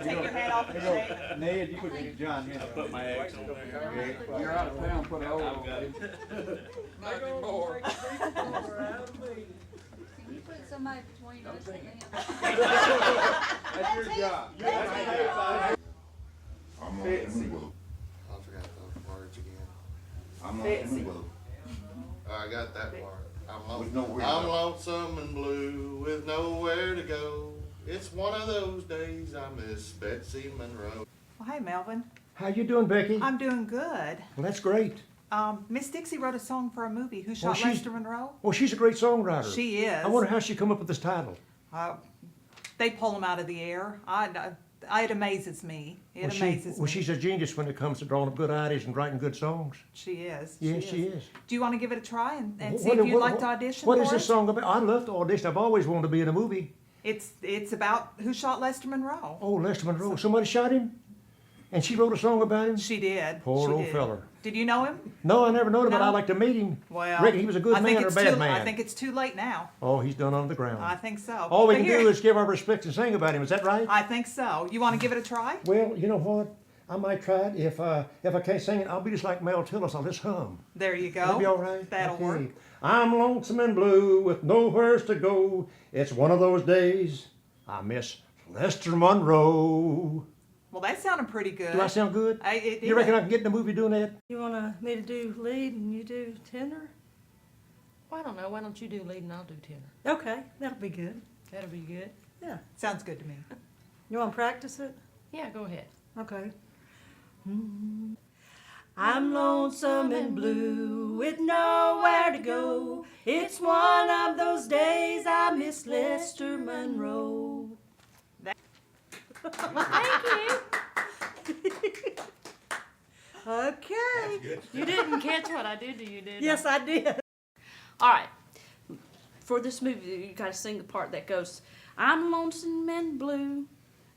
Take your hat off and shake. Ned, you put John here. I put my X on there. You're out of town, put a hole on it. Nothing more. Can you put somebody between us and them? That's your job. I'm on Fancy. Monroe. I forgot those words again. I'm on Fancy. Monroe. I got that part. With nowhere to I'm go. lonesome and blue with nowhere to go. It's one of those days I miss Betsy Monroe. Well, hey, Melvin. How you doing, Becky? I'm doing good. Well, that's great. Miss Dixie wrote a song for a movie. Who Well, Shot she's- Lester Monroe? Well, she's a great songwriter. She is. I wonder how she come up with this title. They pull them out of the air. It amazes me. It amazes me. She's a genius when it comes to drawing up good ideas and writing good songs. She is. Yes, she is. Do you want to give it a try and see What- if you'd what- like to audition What for is it? this song about? I'd love to audition. I've always wanted to be in a movie. It's about Who Shot Lester Monroe. Oh, Lester Monroe. Somebody shot him? And she wrote a song about him? She did. Poor She old did. feller. Did you know him? No, I never known him, but No? I'd like to meet him. Well, Reckon he was a good I think man or a it's bad too- man? I think it's too late now. Oh, he's done on the ground. I think so. All we But can here- do is give our respect and sing about him. Is that right? I think so. You want to give it a try? Well, you know what? I might try it. If I can't sing it, I'll be just like Mel Tillis. I'll just hum. There you go. That'll be all right. That'll Okay. work. I'm lonesome and blue with nowhere to go. It's one of those days I miss Lester Monroe. Well, that sounded pretty good. Do I sound good? It You reckon I can get in the movie doing that? You want me to do lead and you do tenor? Well, I don't know. Why don't you do lead and I'll do tenor? Okay, that'll be good. That'll be good. Yeah. Sounds good to me. You want to practice it? Yeah, go ahead. Okay. I'm lonesome and blue with nowhere to go. It's one of those days I miss Lester Monroe. Thank you. Okay. You didn't catch what I did to you, did Yes, I did. All right. For this movie, you got to sing the part that goes, I'm lonesome and blue.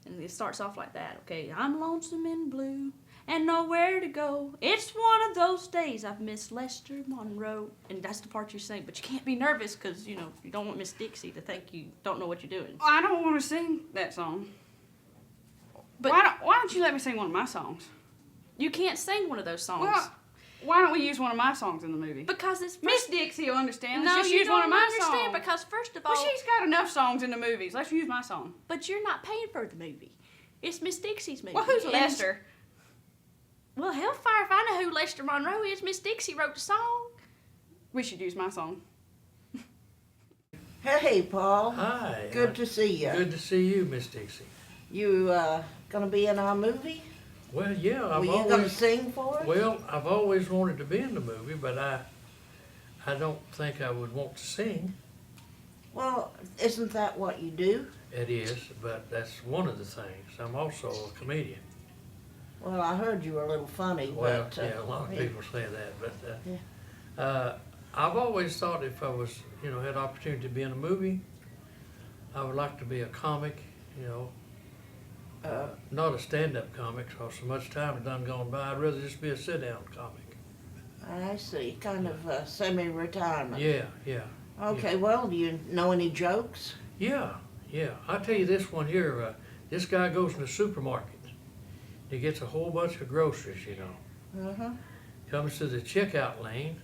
And it starts off like that, okay? I'm lonesome and blue and nowhere to go. It's one of those days I've missed Lester Monroe. And that's the part you sing, but you can't be nervous because, you don't want Miss Dixie to think you don't know what you're doing. I don't want to sing that song. But Why don't you let me sing one of my songs? you can't sing one of those songs. Well, why don't we use one of my songs in the movie? Because it's Miss Dixie will understand. Let's No, just you use don't one of my understand songs. because first of all, Well, she's got enough songs in the movies. Let's use my song. but you're not paying for the movie. It's Miss Dixie's movie. Well, who's And- Lester? Well, hellfire if I know who Lester Monroe is. Miss Dixie wrote the song. We should use my song. Hey, Paul. Hi. Good to see you. Good to see you, Miss Dixie. You gonna be in our movie? Well, yeah, Were you gonna sing for us? Well, I've always wanted to be in the movie, but I don't think I would want to sing. Well, isn't that what you do? It is, but that's one of the things. I'm also a comedian. Well, I heard you were a little funny, Well, but yeah, a lot of yeah. people say that, but I've always thought if I was, had the opportunity to be in a movie, I would like to be a comic, not a stand-up comic, because so much time has done gone by. I'd rather just be a sit-down comic. I see. Kind of semi-retirement. Yeah. Okay. Well, do you know any jokes? Yeah. I'll tell you this one here. This guy goes in the supermarket. He gets a whole bunch of groceries, Uh-huh. Comes to the checkout lane,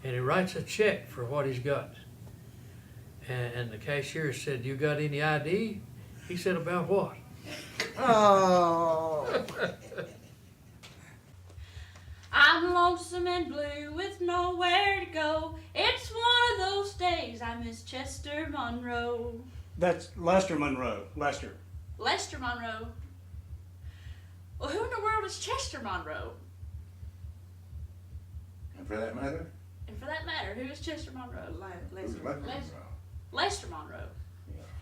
and he writes a check for what he's got. And the cashier said, "You got any ID?" He said, "About what?" Oh. I'm lonesome and blue with nowhere to go. It's one of those days I miss Chester Monroe. That's Lester Monroe. Lester. Lester Monroe. Well, who in the world is Chester Monroe? And for that matter, And for that matter, who is Chester Monroe? who's Lester Monroe? Lester Monroe.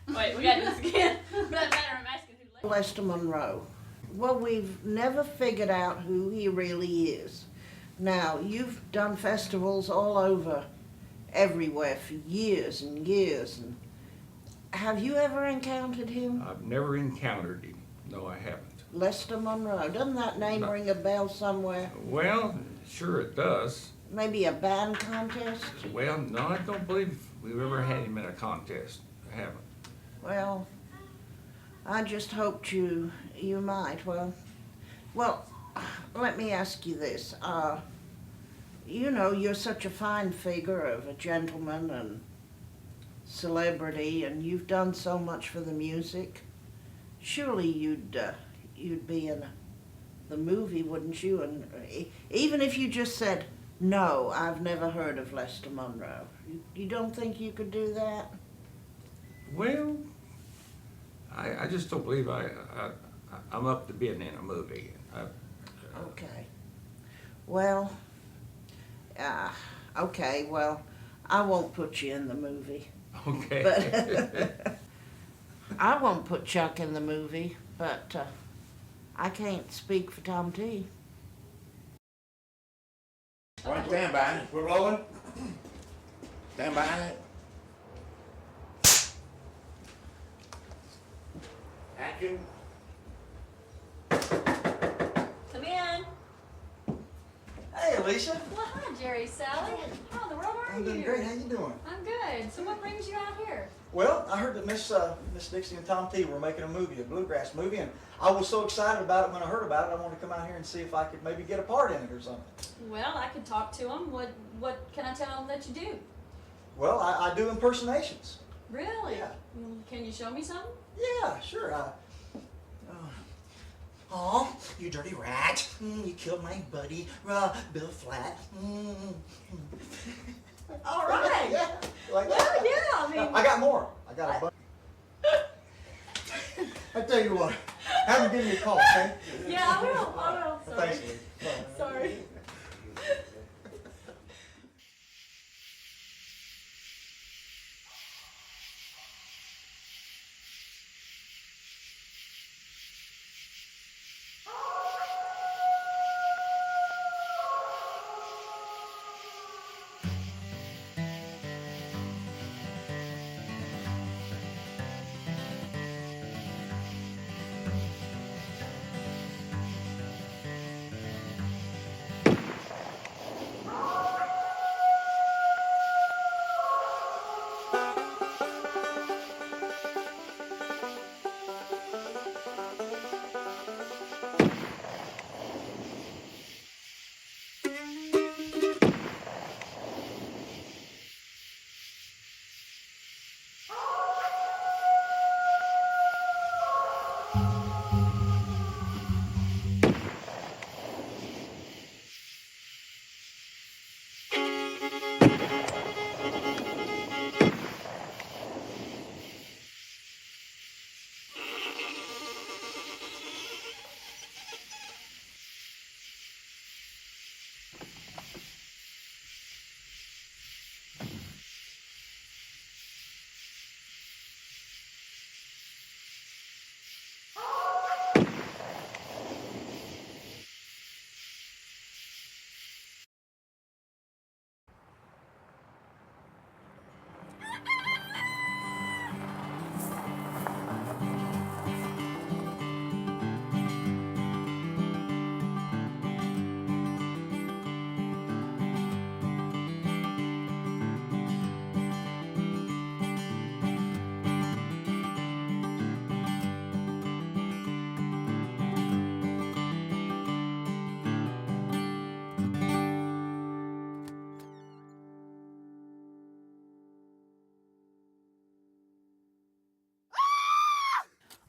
Wait, we got this again. For that matter, I'm asking who Lester Monroe. Well, we've never figured out who he really is. Now, you've done festivals all over, everywhere for years and years. And have you ever encountered him? I've never encountered him. No, I haven't. Lester Monroe. Doesn't that name No. ring a bell somewhere? Well, sure it does. Maybe a band contest? Well, no, I don't believe we've ever had him in a contest. I haven't. Well, I just hoped you might. Well, let me ask you this. You know, you're such a fine figure of a gentleman and celebrity, and you've done so much for the music. Surely you'd be in the movie, wouldn't you? And even if you just said, no, I've never heard of Lester Monroe. You don't think you could do that? Well, I just don't believe I'm up to being in a movie. Okay. Well, okay, well, I won't put you in the movie. Okay. But I won't put Chuck in the movie, but I can't speak for Tom T. One, stand by. We're rolling. Stand by. Action. Come in. Hey, Alicia. Well, hi, Jerry, Sally. How in the world are I'm you? doing great. How you doing? I'm good. So what brings you out here? Well, I heard that Miss Dixie and Tom T were making a movie, a Bluegrass movie, and I was so excited about it when I heard about it. I wanted to come out here and see if I could maybe get a part in it or something. Well, I could talk to him. What can I tell him that you do? Well, I do impersonations. Really? Yeah. Can you show me something? Yeah, sure. Oh, you dirty rat. You killed my buddy, Bill Flat. All right. Yeah, like Well, that. yeah, I mean. I got more. I got a bunch. I tell you what, have him give me a call, okay? Yeah, I will. Sorry. Thanks, Lee. Bye. Sorry.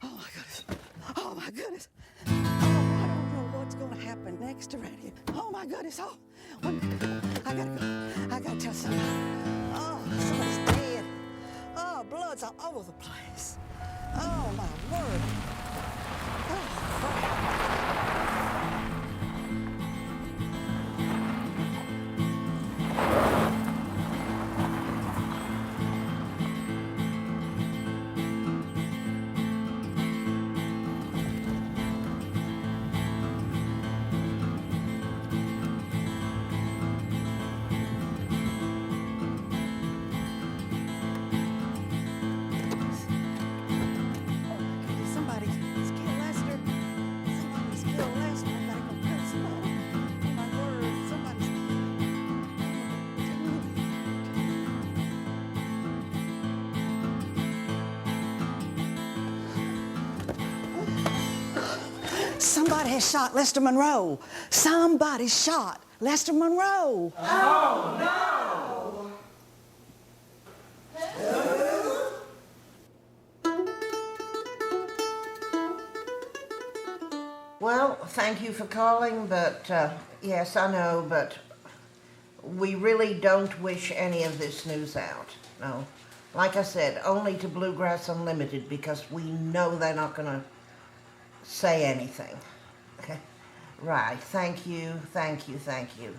Oh my goodness. Oh my goodness. Oh, I don't know what's going to happen next around here. Oh my goodness. Oh, I gotta go. I gotta tell somebody. Oh, somebody's dead. Oh, blood's all over the place. Oh my word. Oh, crap. Somebody Somebody has shot Lester Monroe. Somebody shot Lester Monroe. Well, thank you for calling, but yes, I know, but we really don't wish any of this news out. No. Like I said, only to Bluegrass Unlimited, because we know they're not going to say anything. Okay? Right. Thank you. Thank you. Thank you.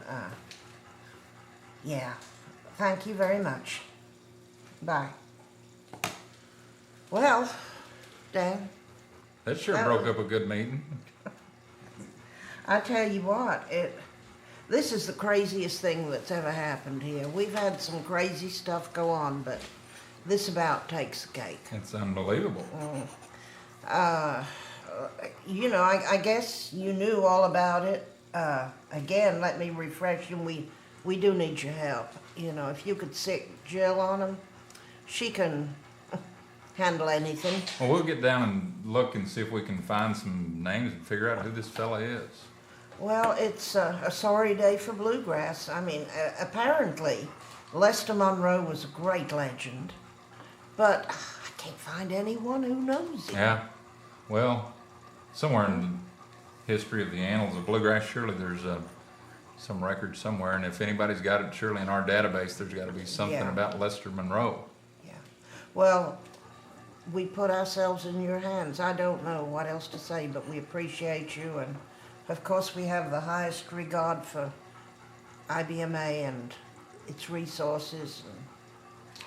Yeah. Thank you very much. Bye. Well, Dan, That sure That broke was- up a good meeting. I tell you what, this is the craziest thing that's ever happened here. We've had some crazy stuff go on, but this about takes the cake. It's unbelievable. You know, I guess you knew all about it. Again, let me refresh you. We do need your help. You know, if you could sick Jill on him, she can handle anything. Well, we'll get down and look and see if we can find some names and figure out who this fella is. Well, it's a sorry day for Bluegrass. I mean, apparently, Lester Monroe was a great legend, but I can't find anyone who knows him. Yeah. Well, somewhere in the history of the annals of Bluegrass, surely there's some record somewhere, and if anybody's got it, surely in our database, there's got to be something Yeah. about Lester Monroe. Well, we put ourselves in your hands. I don't know what else to say, but we appreciate you, and of course we have the highest regard for IBMA and its resources, and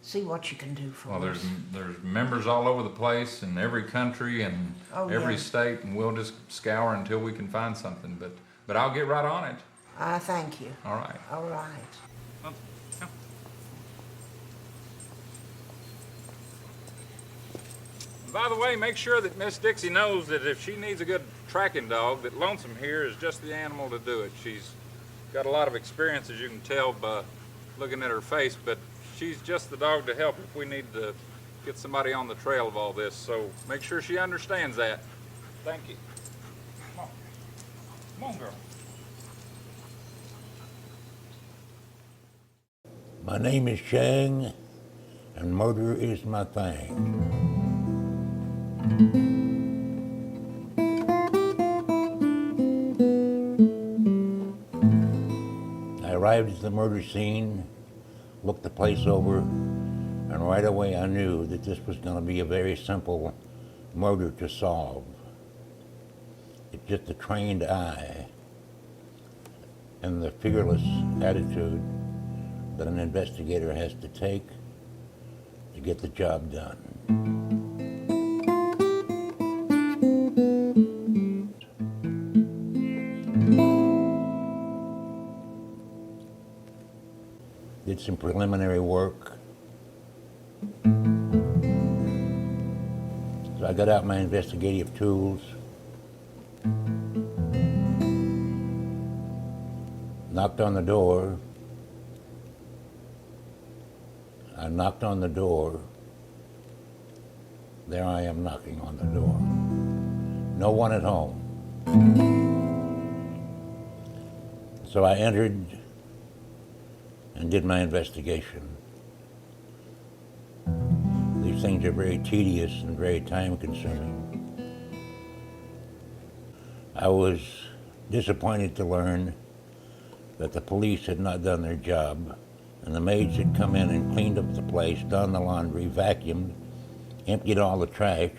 see what you can do for Well, us. there's members all over the place in every country and Oh, every yeah. state, and we'll just scour until we can find something. But I'll get right on it. I thank you. All right. All right. By the way, make sure that Miss Dixie knows that if she needs a good tracking dog, that Lonesome here is just the animal to do it. She's got a lot of experience, as you can tell by looking at her face, but she's just the dog to help if we need to get somebody on the trail of all this. So make sure she understands that. Thank you. Come on. Come on, girl. My name is Shang, and murder is my thing. I arrived at the murder scene, looked the place over, and right away I knew that this was going to be a very simple murder to solve. It's just a trained eye and the fearless attitude that an investigator has to take to get the job done. Did some preliminary work. So I got out my investigative tools, knocked on the door. I knocked on the door. There I am knocking on the door. No one at home. So I entered and did my investigation. These things are very tedious and very time consuming. I was disappointed to learn that the police had not done their job, and the maids had come in and cleaned up the place, done the laundry, vacuumed, emptied all the trash,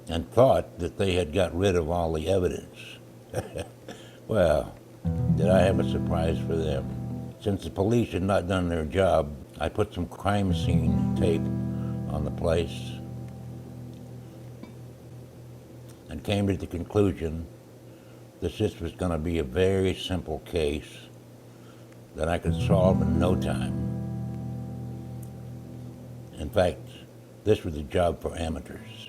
and thought that they had got rid of all the evidence. Well, did I have a surprise for them. Since the police had not done their job, I put some crime scene tape on the place and came to the conclusion that this was going to be a very simple case that I could solve in no time. In fact, this was a job for amateurs.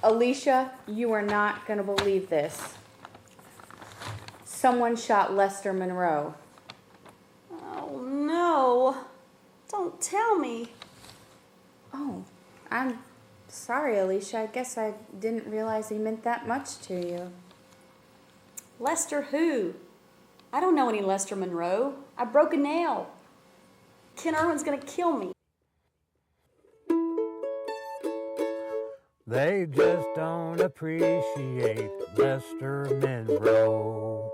Alicia, you are not going to believe this. Someone shot Lester Monroe. Oh no. Don't tell me. Oh, I'm sorry, Alicia. I guess I didn't realize he meant that much to you. Lester who? I don't know any Lester Monroe. I broke a nail. Ken Irwin's gonna kill me. They just don't appreciate Lester Monroe.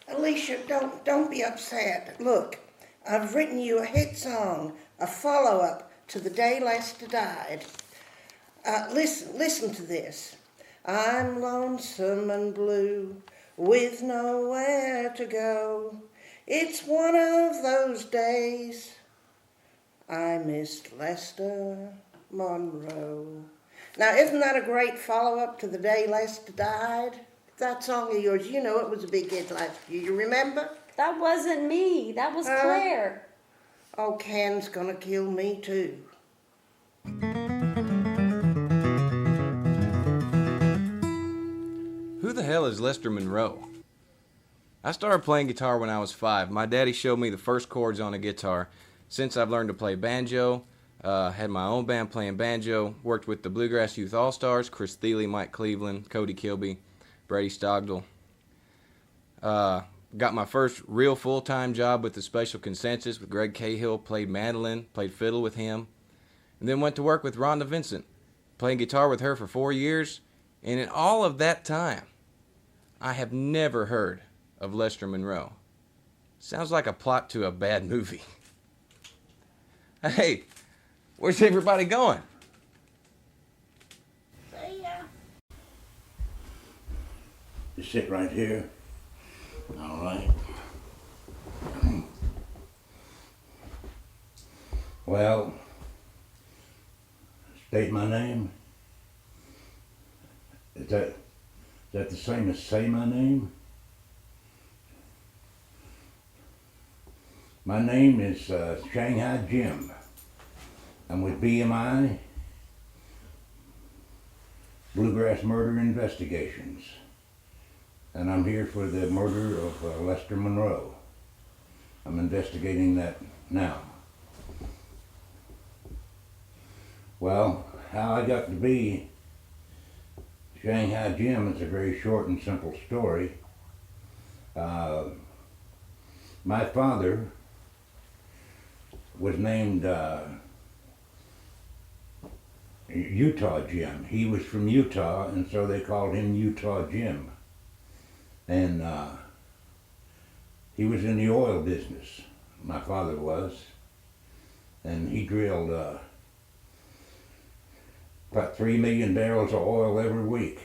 Alicia, don't be upset. Look, I've written you a hit song, a follow-up to The Day Lester Died. Listen to this. I'm lonesome and blue, with nowhere to go. It's one of those days I missed Lester Monroe. Now, isn't that a great follow-up to The Day Lester Died? That song of yours, you know it was a big hit last year. You remember? That wasn't me. That was Claire. Oh, Ken's gonna kill me too. Who the hell is Lester Monroe? I started playing guitar when I was 5. My daddy showed me the first chords on a guitar. Since I've learned to play banjo, had my own band playing banjo, worked with the Bluegrass Youth All-Stars, Chris Thiele, Mike Cleveland, Cody Kilby, Brady Stogdell. Got my first real full-time job with the Special Consensus with Greg Cahill, played mandolin, played fiddle with him, and then went to work with Rhonda Vincent, playing guitar with her for 4 years, and in all of that time, I have never heard of Lester Monroe. Sounds like a plot to a bad movie. Hey, where's everybody going? See ya. Just sit right here. All right. Well, state my name. Is that the same as say my name? My name is Shanghai Jim. I'm with BMI, Bluegrass Murder Investigations. And I'm here for the murder of Lester Monroe. I'm investigating that now. Well, how I got to be Shanghai Jim is a very short and simple story. My father was named Utah Jim. He was from Utah, and so they called him Utah Jim. And he was in the oil business, my father was, and he drilled about 3 million barrels of oil every week.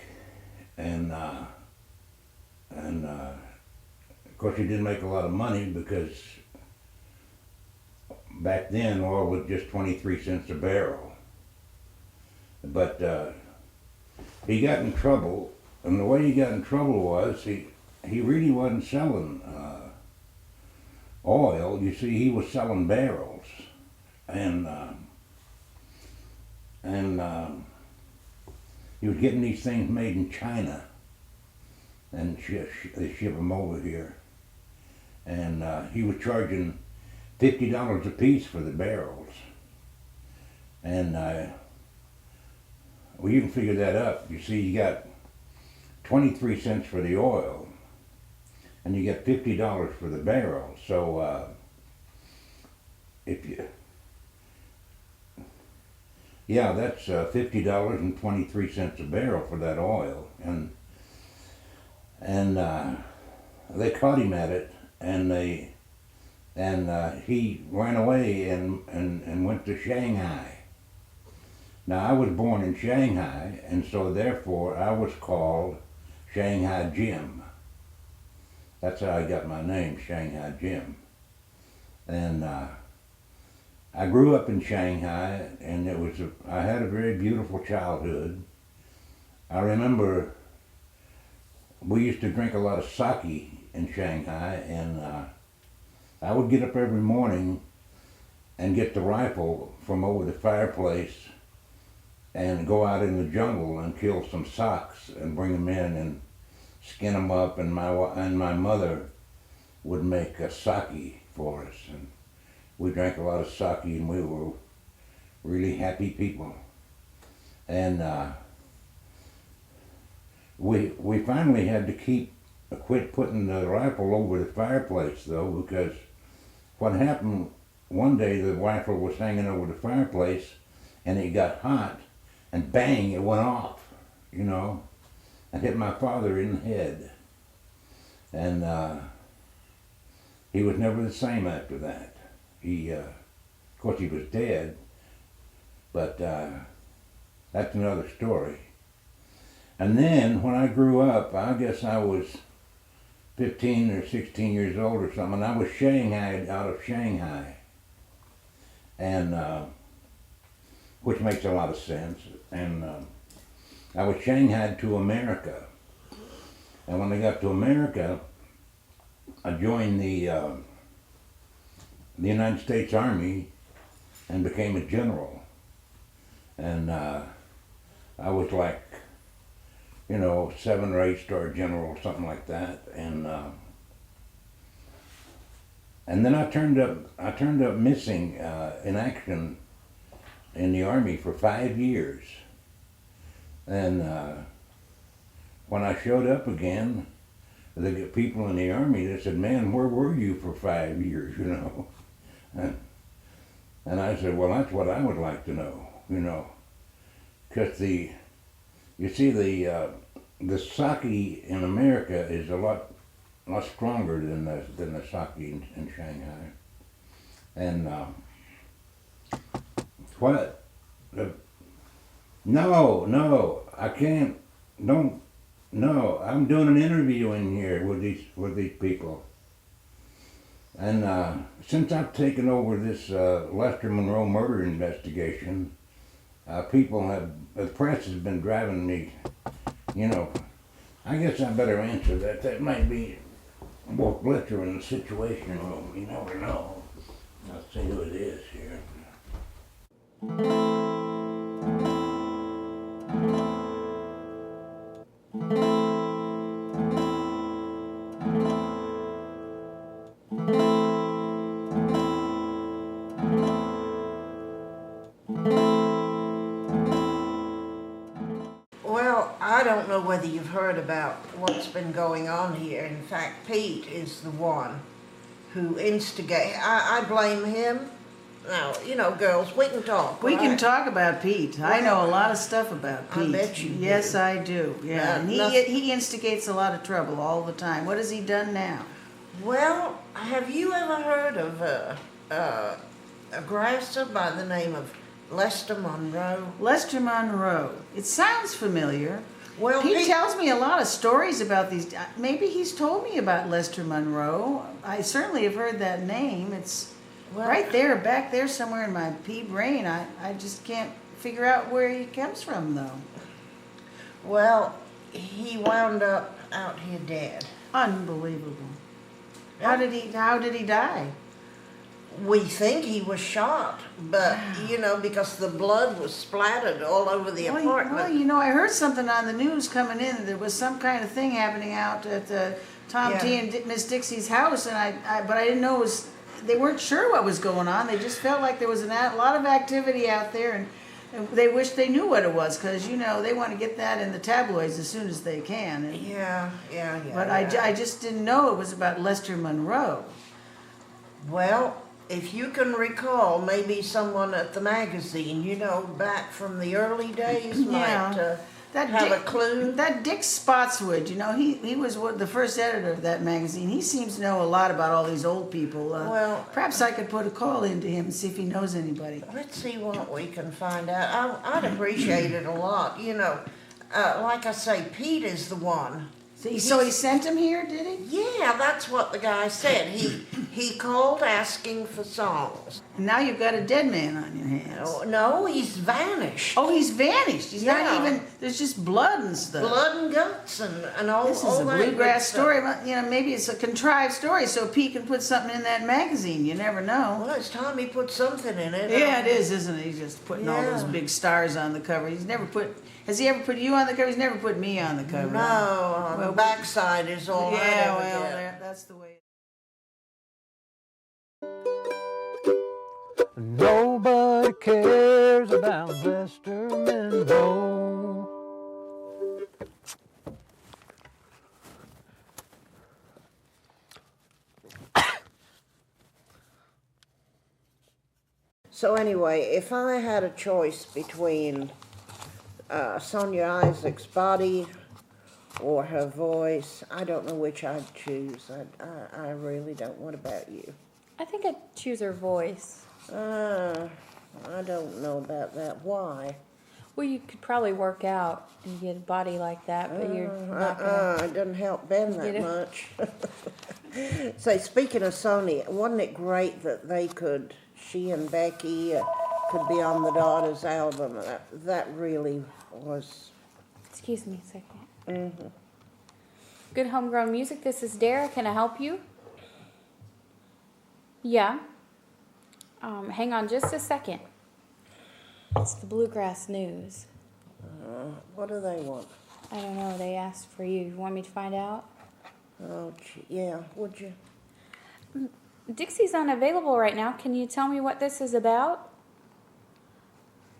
And of course he didn't make a lot of money because back then oil was just 23 cents a barrel. But he got in trouble, and the way he got in trouble was he really wasn't selling oil. You see, he was selling barrels, and he was getting these things made in China, and they ship them over here. And he was charging $50 a piece for the barrels. And well, you can figure that up. You see, you got 23 cents for the oil, and you get $50 for the barrel. So if you, yeah, that's $50.23 a barrel for that oil. And they caught him at it, and he ran away and went to Shanghai. Now, I was born in Shanghai, and so therefore I was called Shanghai Jim. That's how I got my name, Shanghai Jim. And I grew up in Shanghai, and I had a very beautiful childhood. I remember we used to drink a lot of sake in Shanghai, and I would get up every morning and get the rifle from over the fireplace and go out in the jungle and kill some socks and bring them in and skin them up, and my mother would make a sake for us, and we drank a lot of sake, and we were really happy people. And we finally had to quit putting the rifle over the fireplace though, because what happened one day, the rifle was hanging over the fireplace and it got hot, and bang, it went off, you know, and hit my father in the head. And he was never the same after that. He, of course he was dead, but that's another story. And then when I grew up, I guess I was 15 or 16 years old or something, and I was shanghaied out of Shanghai. And which makes a lot of sense. And I was shanghaied to America. And when I got to America, I joined the United States Army and became a general. And I was like, you know, 7 or 8 star general, something like that. And then I turned up missing in action in the Army for 5 years. And when I showed up again, the people in the Army, they said, "Man, where were you for 5 years, you know?" And I said, "Well, that's what I would like to know, you know." Because you see, the sake in America is a lot stronger than the sake in Shanghai. And what? No, I can't. Don't. No, I'm doing an interview in here with these people. And since I've taken over this Lester Monroe murder investigation, the press has been driving me, you know. I guess I better answer that. That might be more Blitzer in the Situation Room. You never know. I'll see who it is here. Well, I don't know whether you've heard about what's been going on here. In fact, Pete is the one who instigated. I blame him. Now, you know, girls, we can talk. We can right? talk about Pete. I know a lot of stuff about Pete. I bet you do. Yes, I do. Yeah, and nothing- he instigates a lot of trouble all the time. What has he done now? Well, have you ever heard of a grasser by the name of Lester Monroe? Lester Monroe. It sounds familiar. Well, he tells me a lot of stories about these. Maybe he's told me about Lester Monroe. I certainly have heard that name. It's right there, back there somewhere in my pea brain. I just can't figure out where he comes from, though. Well, he wound up out here dead. Unbelievable. How did he die? We think he was shot, but, you know, because the blood was splattered all over the apartment. Well, you know, I heard something on the news coming in. There was some kind of thing happening out at Tom T. and Miss Dixie's house, and but I didn't know it was. They weren't sure what was going on. They just felt like there was a lot of activity out there, and they wished they knew what it was, because, you know, they want to get that in the tabloids as soon as they can. And, yeah. But I just didn't know it was about Lester Monroe. Well, if you can recall, maybe someone at the magazine, you know, back from the early days might have a clue. That Dick Spotswood, you know, he was the first editor of that magazine. He seems to know a lot about all these old people. Well, perhaps I could put a call into him and see if he knows anybody. Let's see what we can find out. I'd appreciate it a lot. You know, like I say, Pete is the one. So he sent him here, did he? Yeah, that's what the guy said. He called asking for songs. And now you've got a dead man on your hands. Oh, no, he's vanished. Oh, he's vanished. He's Yeah. not even, there's just blood and stuff. Blood and guts and all This is all a that bluegrass good story. stuff. You know, maybe it's a contrived story so Pete can put something in that magazine. You never know. Well, it's time he put something in it. Yeah, it is, isn't it? He's just putting all those Yeah. big stars on the cover. He's never put, has he ever put you on the cover? He's never put me on the cover. No, on the backside is all I Yeah, ever well, get. that's the way. Nobody cares about Lester Monroe. So anyway, if I had a choice between Sonia Isaac's body or her voice, I don't know which I'd choose. I really don't. What about you? I think I'd choose her voice. I don't know about that. Why? Well, you could probably work out and get a body like that, but you're not gonna. It doesn't help Ben Get that it? much. Say, speaking of Sony, wasn't it great that they could, she and Becky could be on the Daughters album? That really was. Excuse me a second. Good homegrown music. This is Dara. Can I help you? Yeah. Hang on just a second. It's the Bluegrass News. What do they want? I don't know. They asked for you. You want me to find out? Oh, yeah. Would you? Dixie's unavailable right now. Can you tell me what this is about?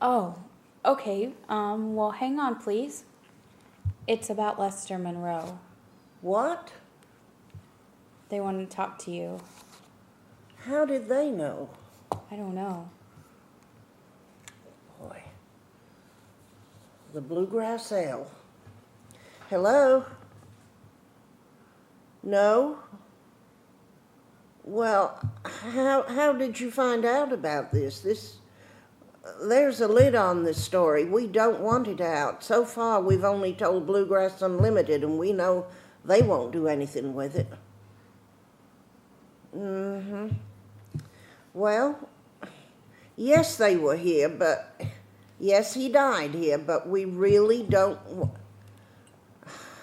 Oh, okay. Well, hang on, please. It's about Lester Monroe. What? They want to talk to you. How did they know? I don't know. Boy. The Bluegrass L. Hello? No? Well, how did you find out about this? There's a lid on this story. We don't want it out. So far, we've only told Bluegrass Unlimited, and we know they won't do anything with it. Well, yes, they were here, but yes, he died here, but we really don't.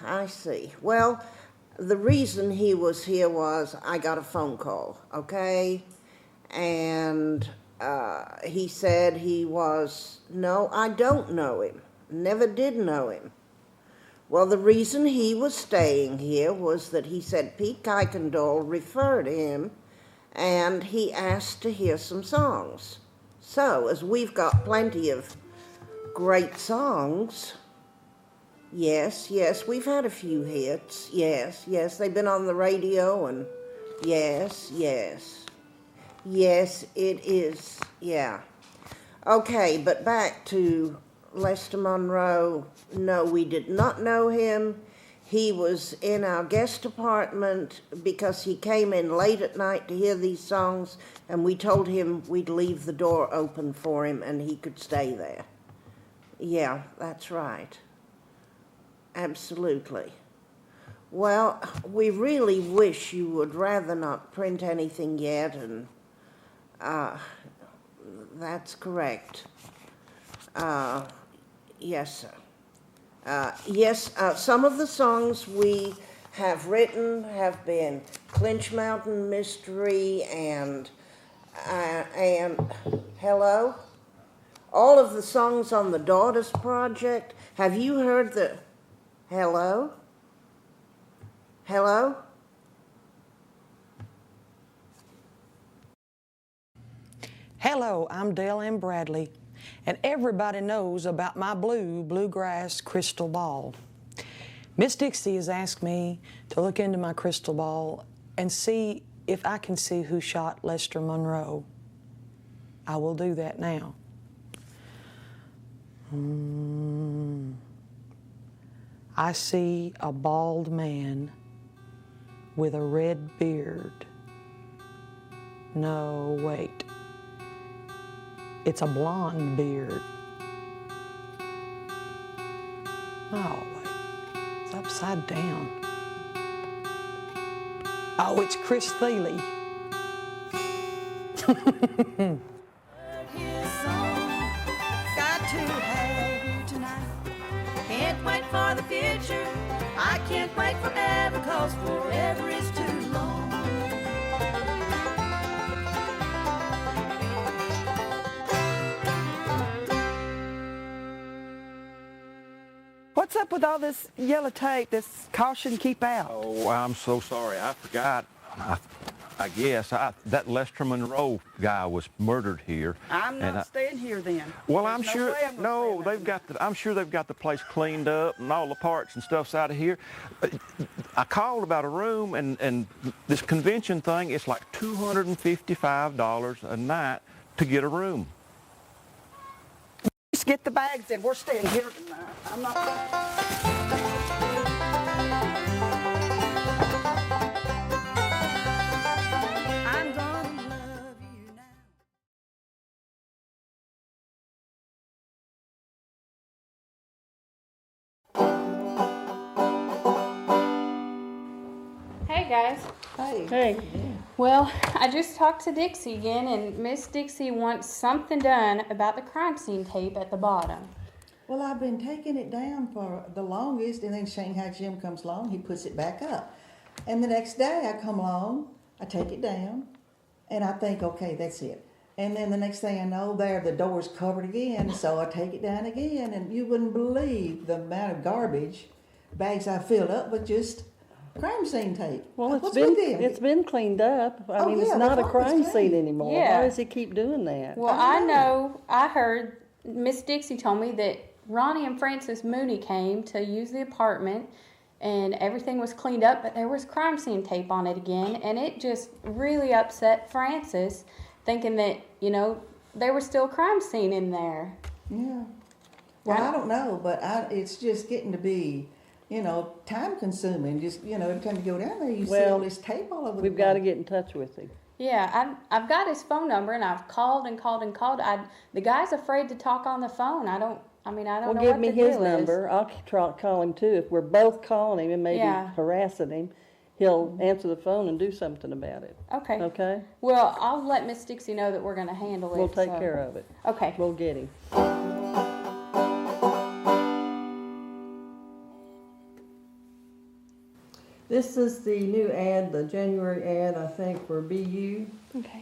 I see. Well, the reason he was here was I got a phone call, okay? And he said he was, no, I don't know him. Never did know him. Well, the reason he was staying here was that he said Pete Kuykendall referred him and he asked to hear some songs. So, as we've got plenty of great songs, yes, we've had a few hits, yes, they've been on the radio and yes, it is, yeah. Okay, but back to Lester Monroe. No, we did not know him. He was in our guest apartment because he came in late at night to hear these songs, and we told him we'd leave the door open for him and he could stay there. Yeah, that's right. Absolutely. Well, we really wish you would rather not print anything yet, and that's correct. Yes, sir. Yes, some of the songs we have written have been Clinch Mountain Mystery and hello? All of the songs on the Daughters Project. Have you heard the, hello? Hello? Hello, I'm Dale M. Bradley, and everybody knows about my bluegrass crystal ball. Miss Dixie has asked me to look into my crystal ball and see if I can see who shot Lester Monroe. I will do that now. I see a bald man with a red beard. No, wait. It's a blonde beard. Oh, wait. It's upside down. Oh, it's Chris Thiele. His song, got to have you tonight. Can't wait for the future. I can't wait forever, 'cause forever is too long. What's up with all this yellow tape, this caution keep out? Oh, I'm so sorry. I forgot. I guess that Lester Monroe guy was murdered here. I'm not staying here then. Well, There's I'm no sure. way I'm gonna No, stay they've got. I'm sure they've got the place cleaned up and all the parts and stuff's out of here. I called about a room and this convention thing. It's like $255 a night to get a room. Just get the bags in. We're staying here tonight. I'm not. I'm gonna love you now. Hey guys. Hey. Well, I just talked to Dixie again, and Miss Dixie wants something done about the crime scene tape at the bottom. Well, I've been taking it down for the longest, and then Shanghai Jim comes along, he puts it back up. And the next day I come along, I take it down, and I think, okay, that's it. And then the next thing I know, the door's covered again, so I take it down again, and you wouldn't believe the amount of garbage bags I filled up with just crime scene tape. Well, What's with them? it's been cleaned up. I mean, yeah, it's the not a carpet's crime clean. scene anymore. Yeah. Why does he keep doing that? Well, I heard Miss Dixie told me that Ronnie and Francis Mooney came to use the apartment and everything was cleaned up, but there was crime scene tape on it again, and it just really upset Francis, thinking that, there was still a crime scene in there. Yeah. Well, I don't know, but it's just getting to be, time consuming. Just, every time you go down there, you see all this tape all over the We've got to get in touch with him. Yeah, I've got his phone number, and I've called and called and called. The guy's afraid to talk on the phone. I don't know Well, what give me the his deal is. number. I'll try to call him too. If we're both calling him and maybe Yeah. harassing him, he'll answer the phone and do something about it. Okay. Okay? Well, I'll let Miss Dixie know that we're going to handle it. We'll take so- care of it. Okay. We'll get him. This is the new ad, the January ad, I think, for BU,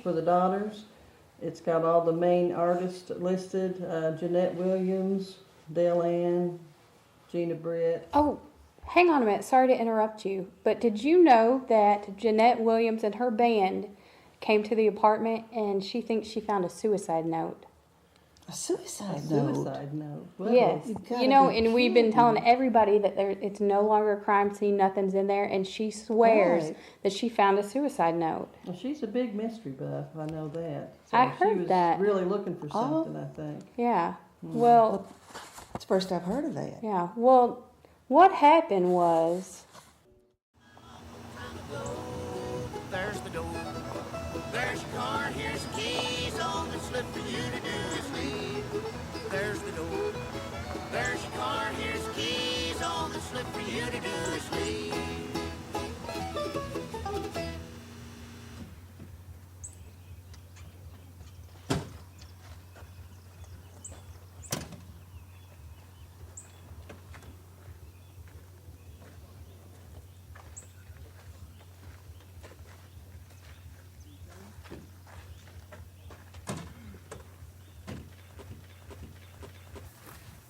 for the daughters. It's got all the main artists listed, Jeanette Williams, Dale Ann, Gina Britt. Oh, hang on a minute. Sorry to interrupt you, but did you know that Jeanette Williams and her band came to the apartment and she thinks she found a suicide note? A suicide Suicide note. Well, Yes. you've gotta And we've been kidding telling everybody that it's no longer a crime scene, nothing's in there, and she swears Right. that she found a suicide note. Well, she's a big mystery buff, I know that. So I she heard was that. really looking for Oh. something, I think. Yeah. Well, It's the first I've heard of that. yeah. Well, what happened was There's the door. There's your car. Here's the keys on the slip for you to do is leave. There's the door. There's your car. Here's the keys on the slip for you to do is leave.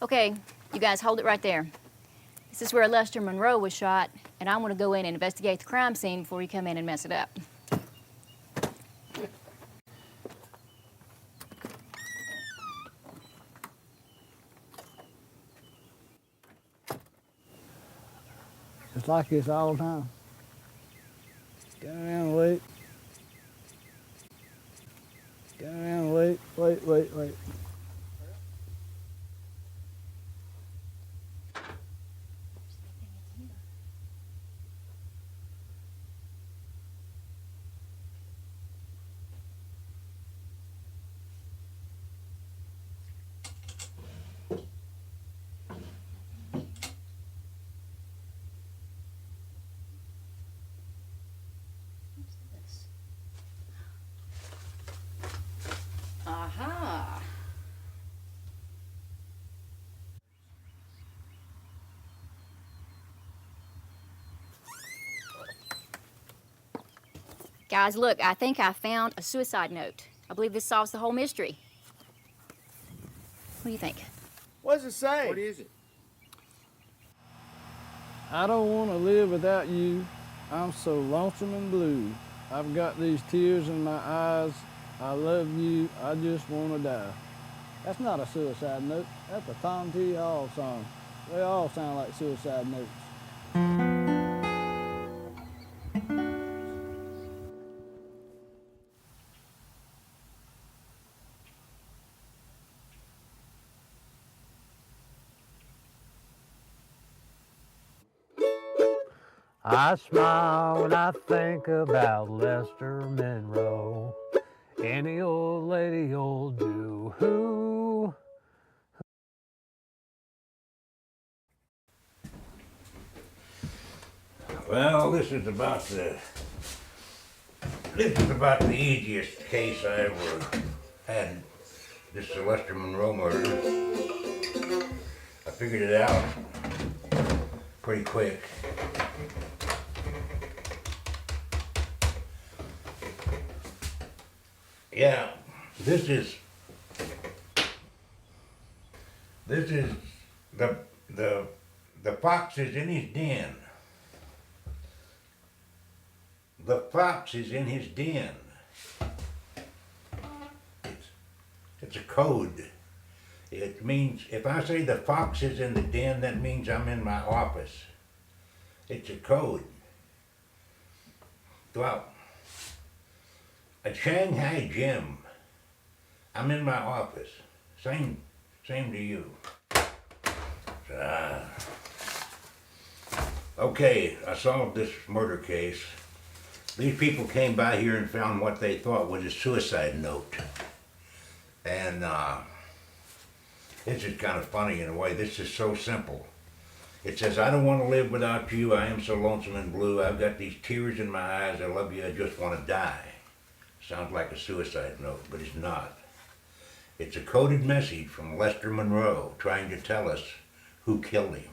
Okay, you guys hold it right there. This is where Lester Monroe was shot, and I want to go in and investigate the crime scene before you come in and mess it up. It's like this all the time. Stand around and wait. Stand around and wait. Guys, look, I think I found a suicide note. I believe this solves the whole mystery. What do you think? What does it say? What is it? I don't want to live without you. I'm so lonesome and blue. I've got these tears in my eyes. I love you. I just want to die. That's not a suicide note. That's a Tom T. Hall song. They all sound like suicide notes. I smile when I think about Lester Monroe. Any old lady will do. Who? Well, this is about the easiest case I ever had. This Lester Monroe murder. I figured it out pretty quick. Yeah, this is the fox is in his den. The fox is in his den. It's a code. It means, if I say the fox is in the den, that means I'm in my office. It's a code. Well, at Shanghai Jim, I'm in my office. Same to you. Okay, I solved this murder case. These people came by here and found what they thought was a suicide note. And this is kind of funny in a way. This is so simple. It says, I don't want to live without you. I am so lonesome and blue. I've got these tears in my eyes. I love you. I just want to die. Sounds like a suicide note, but it's not. It's a coded message from Lester Monroe trying to tell us who killed him.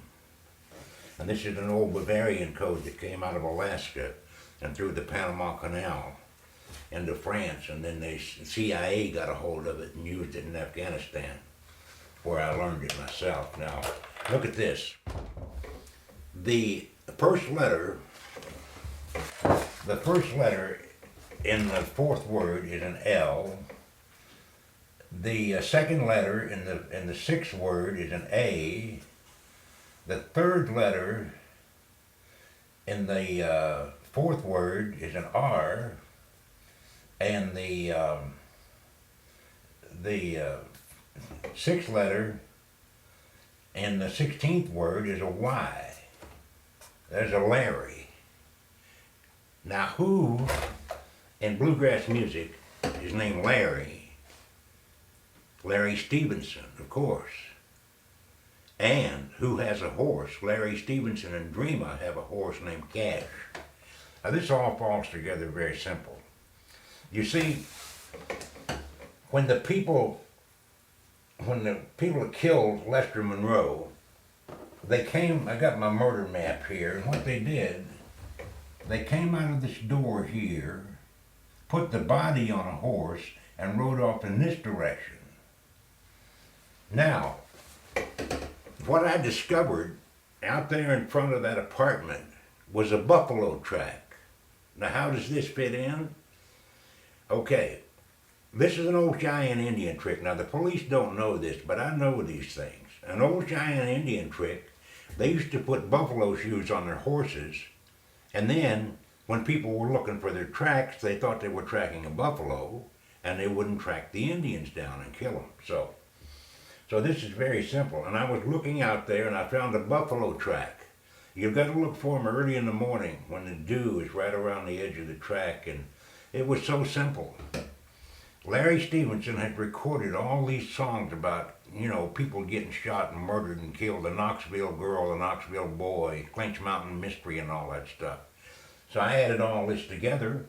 And this is an old Bavarian code that came out of Alaska and through the Panama Canal into France, and then the CIA got a hold of it and used it in Afghanistan, where I learned it myself. Now, look at this. The first letter in the fourth word is an L. The second letter in the sixth word is an A. The third letter in the fourth word is an R, and the sixth letter in the 16th word is a Y. There's a Larry. Now, who in bluegrass music is named Larry? Larry Stevenson, of course. And who has a horse? Larry Stevenson and Dreamer have a horse named Cash. Now, this all falls together very simple. You see, when the people that killed Lester Monroe, they came, I got my murder map here, and what they did, they came out of this door here, put the body on a horse, and rode off in this direction. Now, what I discovered out there in front of that apartment was a buffalo track. Now, how does this fit in? Okay, this is an old Cheyenne Indian trick. Now, the police don't know this, but I know these things. An old Cheyenne Indian trick, they used to put buffalo shoes on their horses, and then when people were looking for their tracks, they thought they were tracking a buffalo, and they wouldn't track the Indians down and kill them. So this is very simple. And I was looking out there, and I found a buffalo track. You've got to look for them early in the morning when the dew is right around the edge of the track, and it was so simple. Larry Stevenson had recorded all these songs about, you know, people getting shot and murdered and killed, the Knoxville Girl, the Knoxville Boy, Clinch Mountain Mystery, and all that stuff. So I added all this together.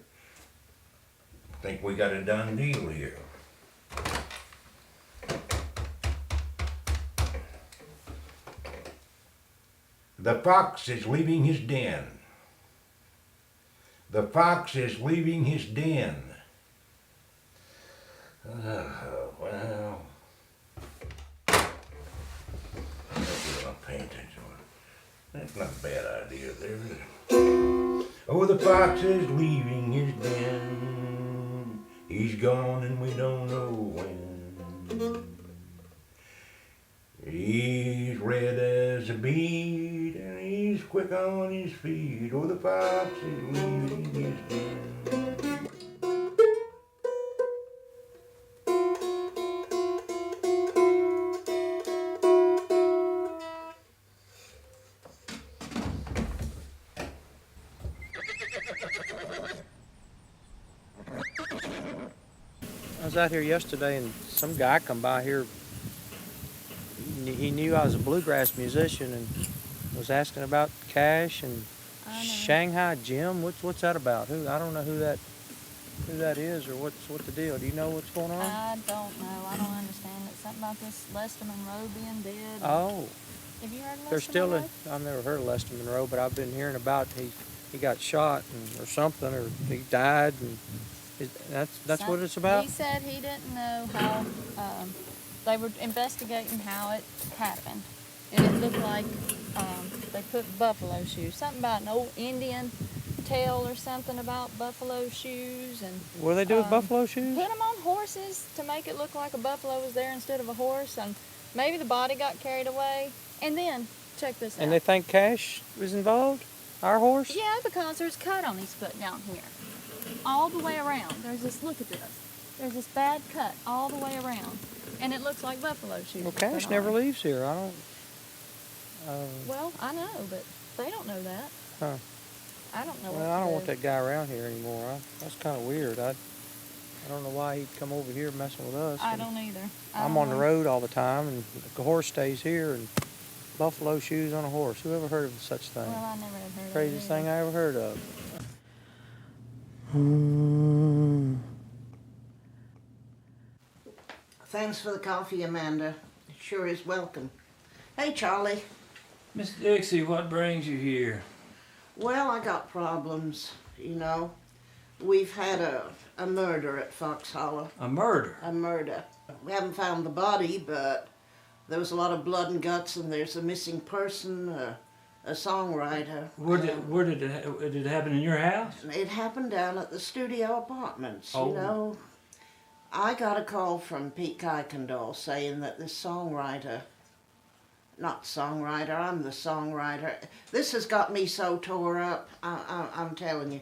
I think we got a done deal here. The fox is leaving his den. The fox is leaving his den. Well, I'll pay attention. That's not a bad idea there, is it? Oh, the fox is leaving his den. He's gone and we don't know when. He's red as a beet and he's quick on his feet. Oh, the fox is leaving his den. I was out here yesterday and some guy come by here. He knew I was a bluegrass musician and was asking about Cash and Shanghai Jim. What's that about? I don't know who that is or what the deal. Do you know what's going on? I don't know. I don't understand it. Something about this Lester Monroe being dead. Oh. Have you heard of Lester There's still Monroe? I've never heard of Lester Monroe, but I've been hearing about he got shot or something, or he died, and that's what it's about. He said he didn't know how. They were investigating how it happened, and it looked like they put buffalo shoes. Something about an old Indian tale or something about buffalo shoes, and What do they do with buffalo shoes? put them on horses to make it look like a buffalo was there instead of a horse, and maybe the body got carried away. And then check this out. And they think Cash was involved? Our horse? Yeah, because there's cut on his foot down here, all the way around. There's this. Look at this. There's this bad cut all the way around, and it looks like buffalo shoes. Well, put Cash on. never leaves here. I don't. Well, I know, but they don't know that. Huh. I don't know. Well, I don't want that guy around here anymore. That's kind of weird. I don't know why he'd come over here messing with us. I don't either. I'm on the road all the time, and the horse stays here, and buffalo shoes on a horse. Who ever heard of such thing? Well, I never had heard Craziest of it. thing I ever heard of. Thanks for the coffee, Amanda. It sure is welcome. Hey, Charlie. Miss Dixie, what brings you here? Well, I got problems, you know. We've had a murder at Fox Hollow. A murder? A murder. We haven't found the body, but there was a lot of blood and guts, and there's a missing person, a songwriter. Where did it happen in your house? It happened down at the studio apartments, Oh. you know. I got a call from Pete Kuykendall saying that this songwriter, not songwriter, I'm the songwriter. This has got me so tore up, I'm telling you.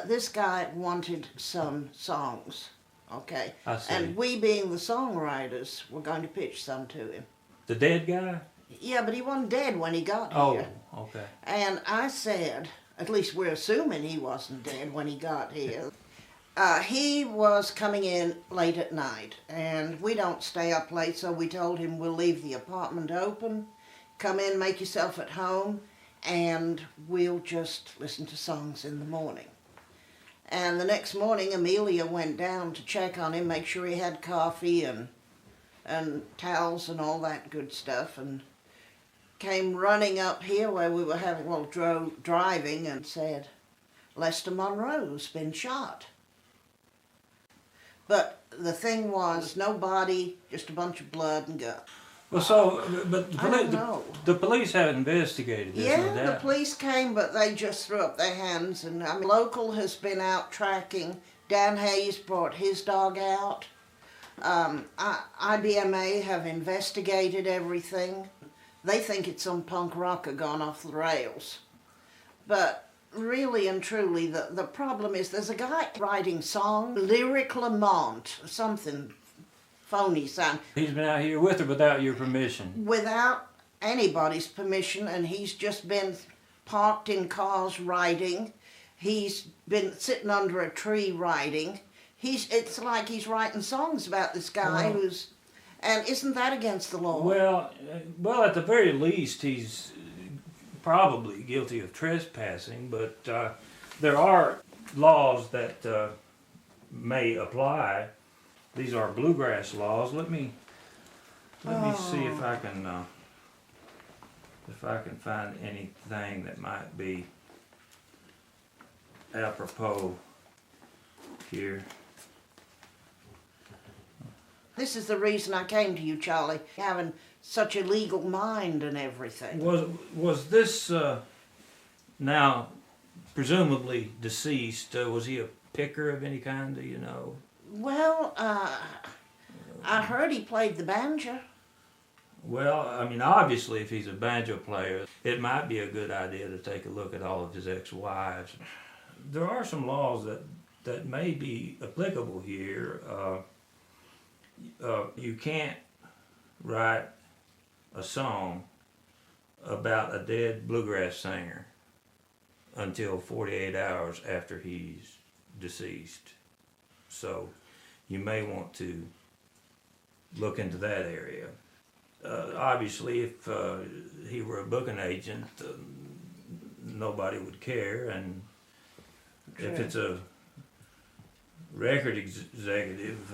This guy wanted some songs, okay? I see. And we being the songwriters, we're going to pitch some to him. The dead guy? Yeah, but he wasn't dead when he got Oh, here. okay. And I said, at least we're assuming he wasn't dead when he got here. He was coming in late at night, and we don't stay up late, so we told him we'll leave the apartment open, come in, make yourself at home, and we'll just listen to songs in the morning. And the next morning, Amelia went down to check on him, make sure he had coffee and towels and all that good stuff, and came running up here where we were driving and said, Lester Monroe's been shot. But the thing was, no body, just a bunch of blood and guts. Well, so, but I don't know. the police have investigated this, no Yeah, the doubt. police came, but they just threw up their hands. And I mean, local has been out tracking. Dan Hayes brought his dog out. IBMA have investigated everything. They think it's some punk rocker gone off the rails. But really and truly, the problem is there's a guy writing songs, Lyric Lamont, something phony sound, He's been out here with or without your permission. without anybody's permission, and he's just been parked in cars writing. He's been sitting under a tree writing. It's like he's writing songs about this guy who's, and isn't that against the law? Well, at the very least, he's probably guilty of trespassing, but there are laws that may apply. These are bluegrass laws. Let me see if I can find anything that might be. apropos here. This is the reason I came to you, Charlie, having such a legal mind and everything. Was this now presumably deceased? Was he a picker of any kind? Do you know? Well, I heard he played the banjo. Well, I mean, obviously, if he's a banjo player, it might be a good idea to take a look at all of his ex-wives. There are some laws that may be applicable here. You can't write a song about a dead bluegrass singer until 48 hours after he's deceased. So you may want to look into that area. Obviously, if he were a booking agent, nobody would care, and if it's a record executive,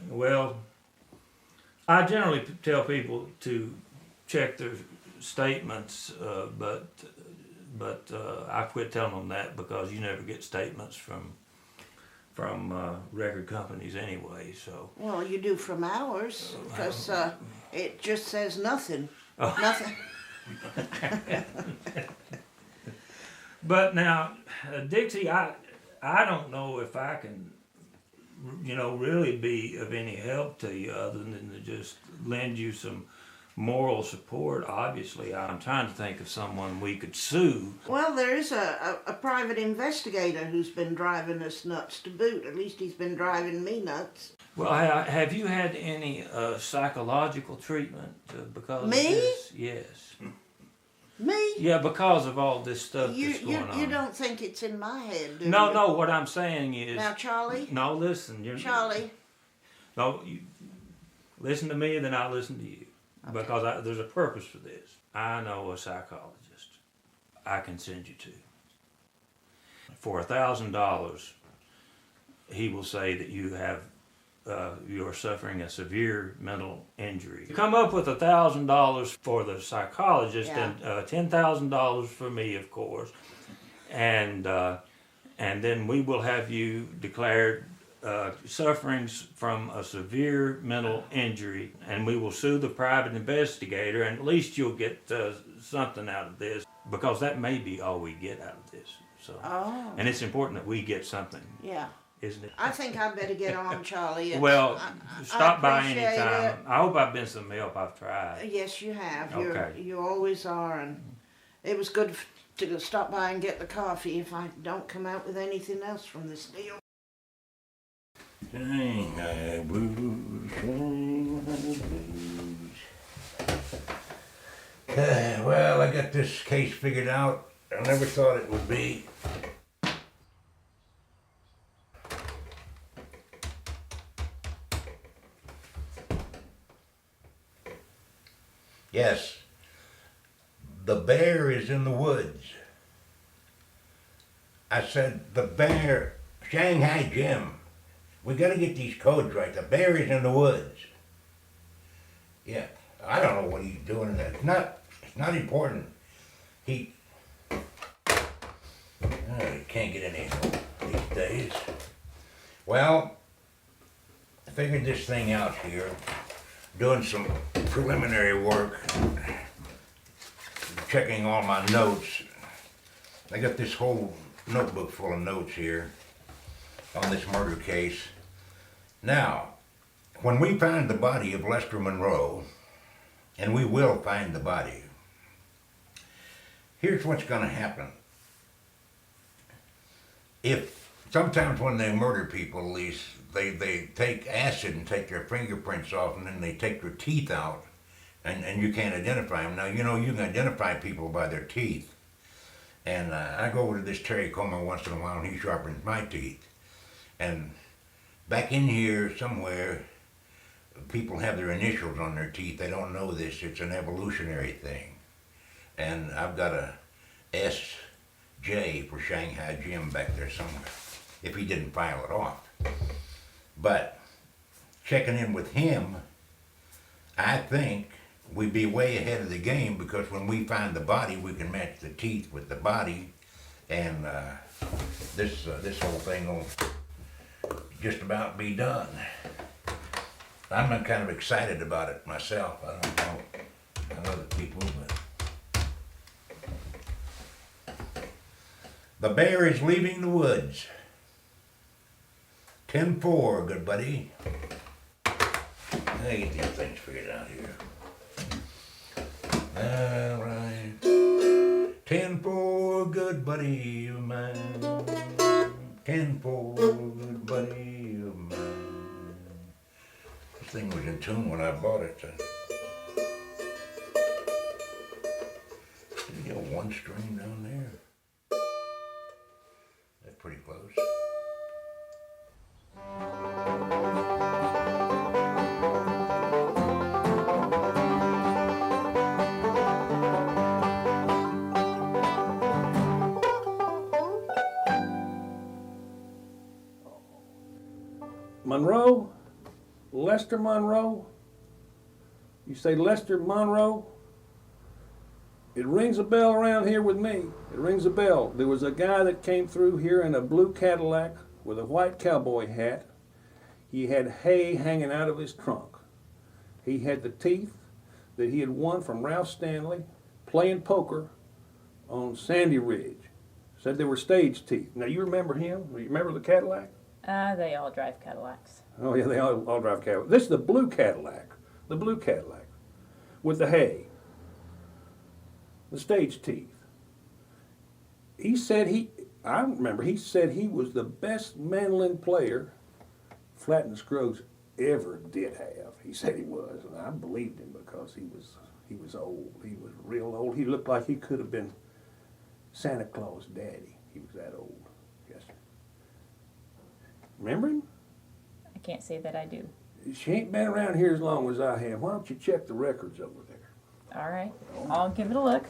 well, I generally tell people to check their statements, but I quit telling them that because you never get statements from record companies anyway. So. Well, you do from ours, because it just says nothing. Oh. Nothing. But now, Dixie, I don't know if I can, really be of any help to you other than to just lend you some moral support. Obviously, I'm trying to think of someone we could sue. Well, there is a private investigator who's been driving us nuts to boot. At least he's been driving me nuts. Well, have you had any psychological treatment because Me? of this? Yes. Me? Yeah, because of all this stuff that's going on. You don't think it's in my head, do you? No, what I'm saying is... Now, Charlie? No, listen. Charlie? No, you listen to me and then I'll listen to you. Okay. Because there's a purpose for this. I know a psychologist I can send you to. For $1,000, he will say that you're suffering a severe mental injury. Come up with $1,000 for the psychologist, and $10,000 for me, of course, and then we will have you declared sufferings from a severe mental injury, and we will sue the private investigator, and at least you'll get something out of this, because that may be all we get out of this. So, and it's important that we get something. Yeah. Isn't it? I think I better get on, Charlie. Well, stop by appreciate anytime. it. I hope I've been some help. I've tried. Yes, you have. Okay. You always are, and it was good to stop by and get the coffee if I don't come out with anything else from this deal. Shanghai blues, Shanghai blues. Well, I got this case figured out. I never thought it would be. Yes, the bear is in the woods. I said, the bear, Shanghai Jim. We gotta get these codes right. The bear is in the woods. Yeah, I don't know what he's doing in that. It's not important. He can't get any help these days. Well, I figured this thing out here. Doing some preliminary work, checking all my notes. I got this whole notebook full of notes here on this murder case. Now, when we find the body of Lester Monroe, and we will find the body, here's what's going to happen. If sometimes when they murder people, they take acid and take their fingerprints off, and then they take their teeth out, and you can't identify them. Now, you can identify people by their teeth. And I go over to this Terry Comer once in a while, and he sharpens my teeth. And back in here somewhere, people have their initials on their teeth. They don't know this. It's an evolutionary thing. And I've got a S.J. for Shanghai Jim back there somewhere, if he didn't file it off. But checking in with him, I think we'd be way ahead of the game, because when we find the body, we can match the teeth with the body, And this whole thing will just about be done. I'm kind of excited about it myself. I don't know other people, but the bear is leaving the woods. 10-4, good buddy. I get these things figured out here. All right. 10-4, good buddy of mine. 10-4, good buddy of mine. This thing was in tune when I bought it. You got one string down there. That's pretty close. Monroe? Lester Monroe? You say Lester Monroe? It rings a bell around here with me. It rings a bell. There was a guy that came through here in a blue Cadillac with a white cowboy hat. He had hay hanging out of his trunk. He had the teeth that he had won from Ralph Stanley playing poker on Sandy Ridge. Said they were stage teeth. Now you remember him? You remember the Cadillac? They all drive Cadillacs. Oh yeah, they all drive Cadillac. This is the blue Cadillac. The blue Cadillac with the hay. The stage teeth. He said I remember he said he was the best mandolin player Flatt and Scruggs ever did have. He said he was, and I believed him because he was old. He was real old. He looked like he could have been Santa Claus' daddy. He was that old. Yes, sir. Remember him? I can't say that I do. She ain't been around here as long as I have. Why don't you check the records over there? All right, I'll give it a look.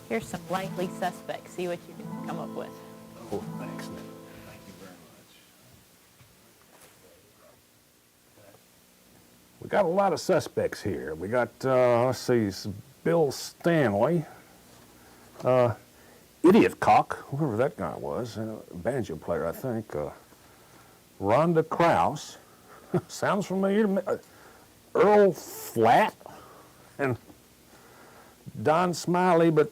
Here's some likely suspects. See what you can come up with. Oh, excellent. Thank you very much. We got a lot of suspects here. We got, let's see, Bill Stanley, Idiot Cock, whoever that guy was, banjo player, I think, Rhonda Krause, sounds familiar to me, Earl Flatt, and Don Smiley, but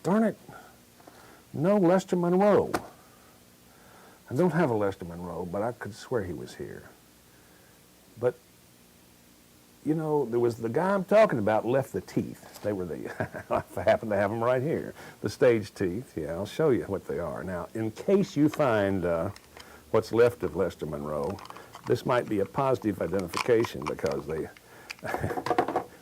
darn it, no Lester Monroe. I don't have a Lester Monroe, but I could swear he was here. But, you know, there was the guy I'm talking about left the teeth. They were the, I happen to have them right here. The stage teeth, yeah, I'll show you what they are. Now, in case you find what's left of Lester Monroe, this might be a positive identification because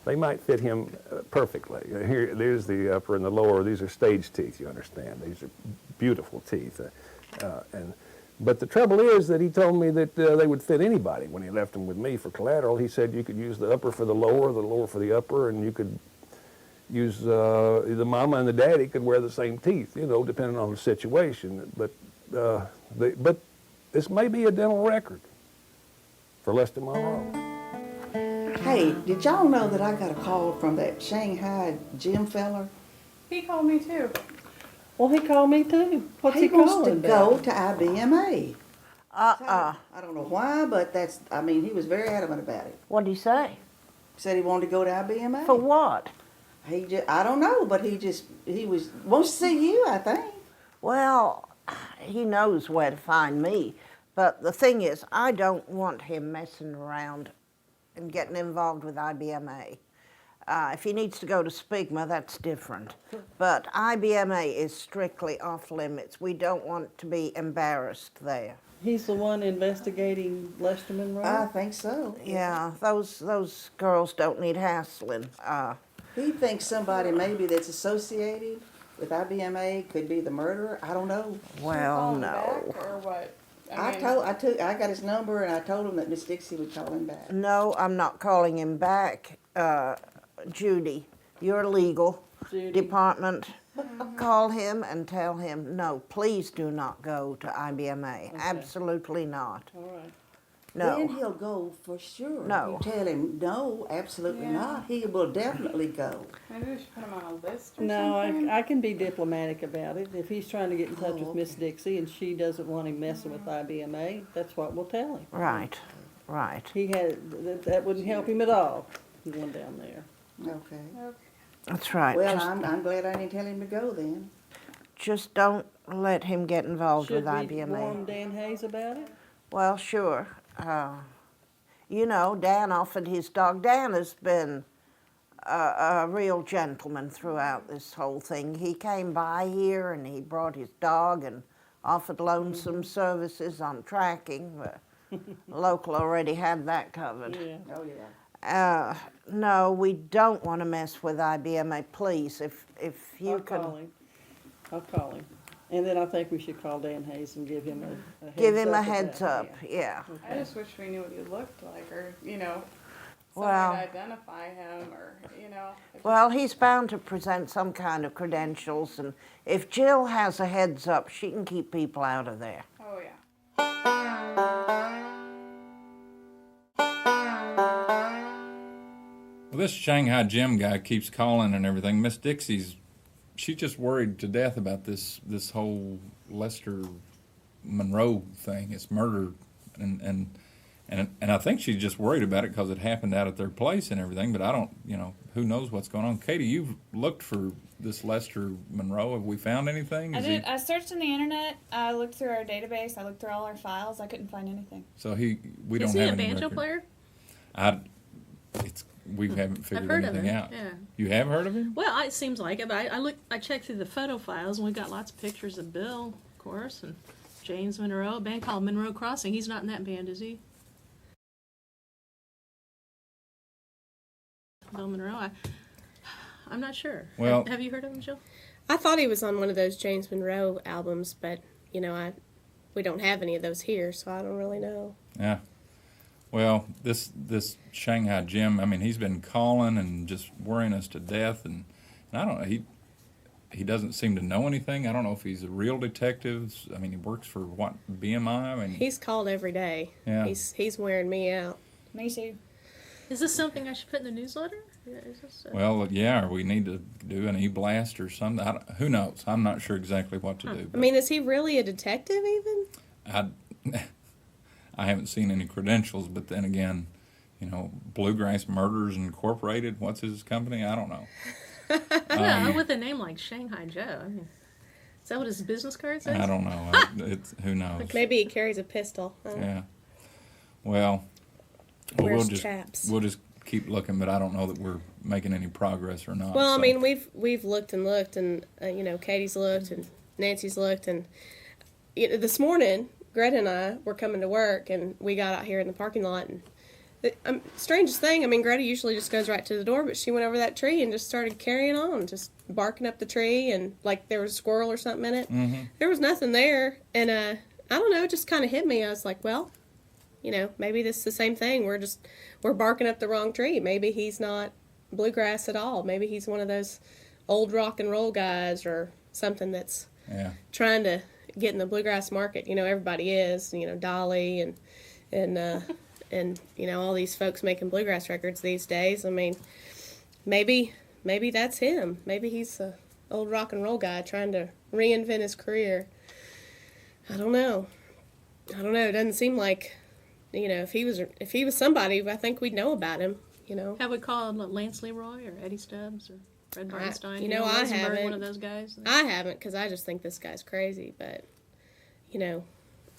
they might fit him perfectly. Here, there's the upper and the lower. These are stage teeth, you understand. These are beautiful teeth. But the trouble is that he told me that they would fit anybody when he left them with me for collateral. He said you could use the upper for the lower for the upper, and you could use the mama and the daddy could wear the same teeth, you know, depending on the situation. But this may be a dental record for Lester Monroe. Hey, did y'all know that I got a call from that Shanghai Jim feller? He called me too. Well, he called me too. What's he wants calling to go about? to IBMA. I don't know why, but he was very adamant about it. What did he say? Said he wanted to go to IBMA. For what? I don't know, but he wants to see you, I think. Well, he knows where to find me. But the thing is, I don't want him messing around and getting involved with IBMA. If he needs to go to Spigma, that's different. But IBMA is strictly off limits. We don't want to be embarrassed there. He's the one investigating Lester Monroe? I think so. Yeah, those girls don't need hassling. He thinks somebody maybe that's associated with IBMA could be the murderer. I don't know. Well, no. Or what? I got his number and I told him that Miss Dixie would call him back. No, I'm not calling him back, Judy. your legal Judy. department, call him and tell him, no, please do not go to IBMA. Absolutely not. All right. No. Then he'll go for sure. No. You tell him, no, absolutely not. He will definitely go. Maybe we should put him on a list or No, something. I can be diplomatic about it. If he's trying to get in touch with Miss Dixie and she doesn't want him messing with IBMA, that's what we'll tell him. Right, right. He had, that wouldn't help him at all, going down there. Okay. That's right. Well, Just- I'm glad I didn't tell him to go then. Just don't let him get involved Should with we IBMA. warn Dan Hayes about it? Well, sure. You know, Dan offered his dog. Dan has been a real gentleman throughout this whole thing. He came by here and he brought his dog and offered lonesome services on tracking. But local already had that covered. Yeah. Oh, yeah. No, we don't want to mess with IBMA. Please, if you I'll could call him. I'll call him. And then I think we should call Dan Hayes and give him a heads give him up a of heads that. up. Yeah. I just wish we knew what he looked like, or some Well- way to identify him, or Well, he's bound to present some kind of credentials, and if Jill has a heads up, she can keep people out of there. Oh yeah. Well, this Shanghai Jim guy keeps calling and everything. Miss Dixie's, she's just worried to death about this whole Lester Monroe thing. It's murder, and I think she's just worried about it because it happened out at their place and everything. But I don't, who knows what's going on. Katie, you've looked for this Lester Monroe. Have we found anything? I Is did. he, I searched in the internet. I looked through our database. I looked through all our files. I couldn't find anything. so we don't Is he have a any banjo record. player? We haven't figured I've heard of anything him. out. Yeah. You have heard of him? Well, it seems like it, but I checked through the photo files, and we got lots of pictures of Bill, of course, and James Monroe, a band called Monroe Crossing. He's not in that band, is he? Bill Monroe. I'm not sure. Well- have you heard of him, Jill? I thought he was on one of those James Monroe albums, but we don't have any of those here, so I don't really know. Yeah. Well, this Shanghai Jim, I mean, he's been calling and just worrying us to death, and I don't know, he doesn't seem to know anything. I don't know if he's a real detective. I mean, he works for what, BMI? I mean, He's called every day. Yeah. He's wearing me out. Me too. Is this something I should put in the newsletter? Yeah, is this, well, yeah, or we need to do an e-blast or something. Who knows? I'm not sure exactly what to do. I mean, is he really a detective even? I haven't seen any credentials, but then again, Bluegrass Murders Incorporated, what's his company? I don't know. yeah, with a name like Shanghai Joe. I mean, is that what his business card says? I don't know. Who knows? Like maybe he carries a pistol. Yeah. Well, Wears chaps. we'll just keep looking, but I don't know that we're making any progress or not. Well, so. I mean, we've looked and looked, and Katie's looked, and Nancy's looked, and this morning Greta and I were coming to work, and we got out here in the parking lot, and the strangest thing, I mean, Greta usually just goes right to the door, but she went over that tree and just started carrying on, just barking up the tree, and like there was a squirrel or something in it. Mm-hmm. There was nothing there, and I don't know, it just kind of hit me. I was like, well, maybe this is the same thing. We're barking up the wrong tree. Maybe he's not bluegrass at all. Maybe he's one of those old rock and roll guys or something that's trying to get in the bluegrass market. Everybody is, Dolly and all these folks making bluegrass records these days. I mean, maybe that's him. Maybe he's a old rock and roll guy trying to reinvent his career. I don't know. It doesn't seem like, if he was somebody, I think we'd know about him. Have we called Lance Leroy or Eddie Stubbs or Fred Bartenstein? I Rosenberg, haven't. One of those guys. I haven't, because I just think this guy's crazy. But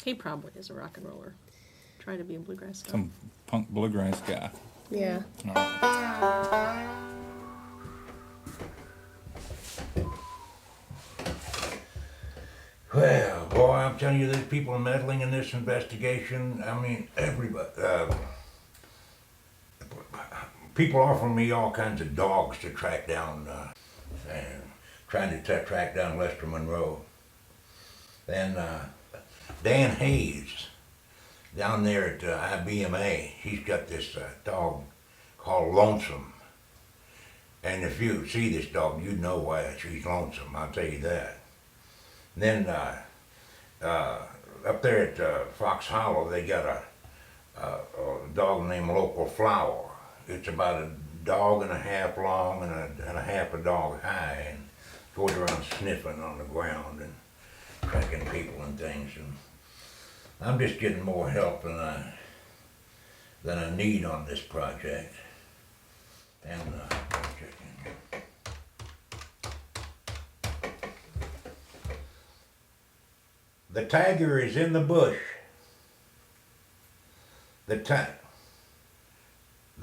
he probably is a rock and roller, trying to be a bluegrass star. Some punk bluegrass guy. Yeah. All right. Well, boy, I'm telling you, there's people meddling in this investigation. I mean, everybody. People offering me all kinds of dogs to track down, and trying to track down Lester Monroe. Then Dan Hayes, down there at IBMA, he's got this dog called Lonesome. And if you see this dog, you'd know why she's lonesome, I'll tell you that. And then up there at Fox Hollow, they got a dog named Local Flower. It's about a dog and a half long and a half a dog high, and goes around sniffing on the ground and tracking people and things. And I'm just getting more help than I need on this project. And the tiger is in the bush. The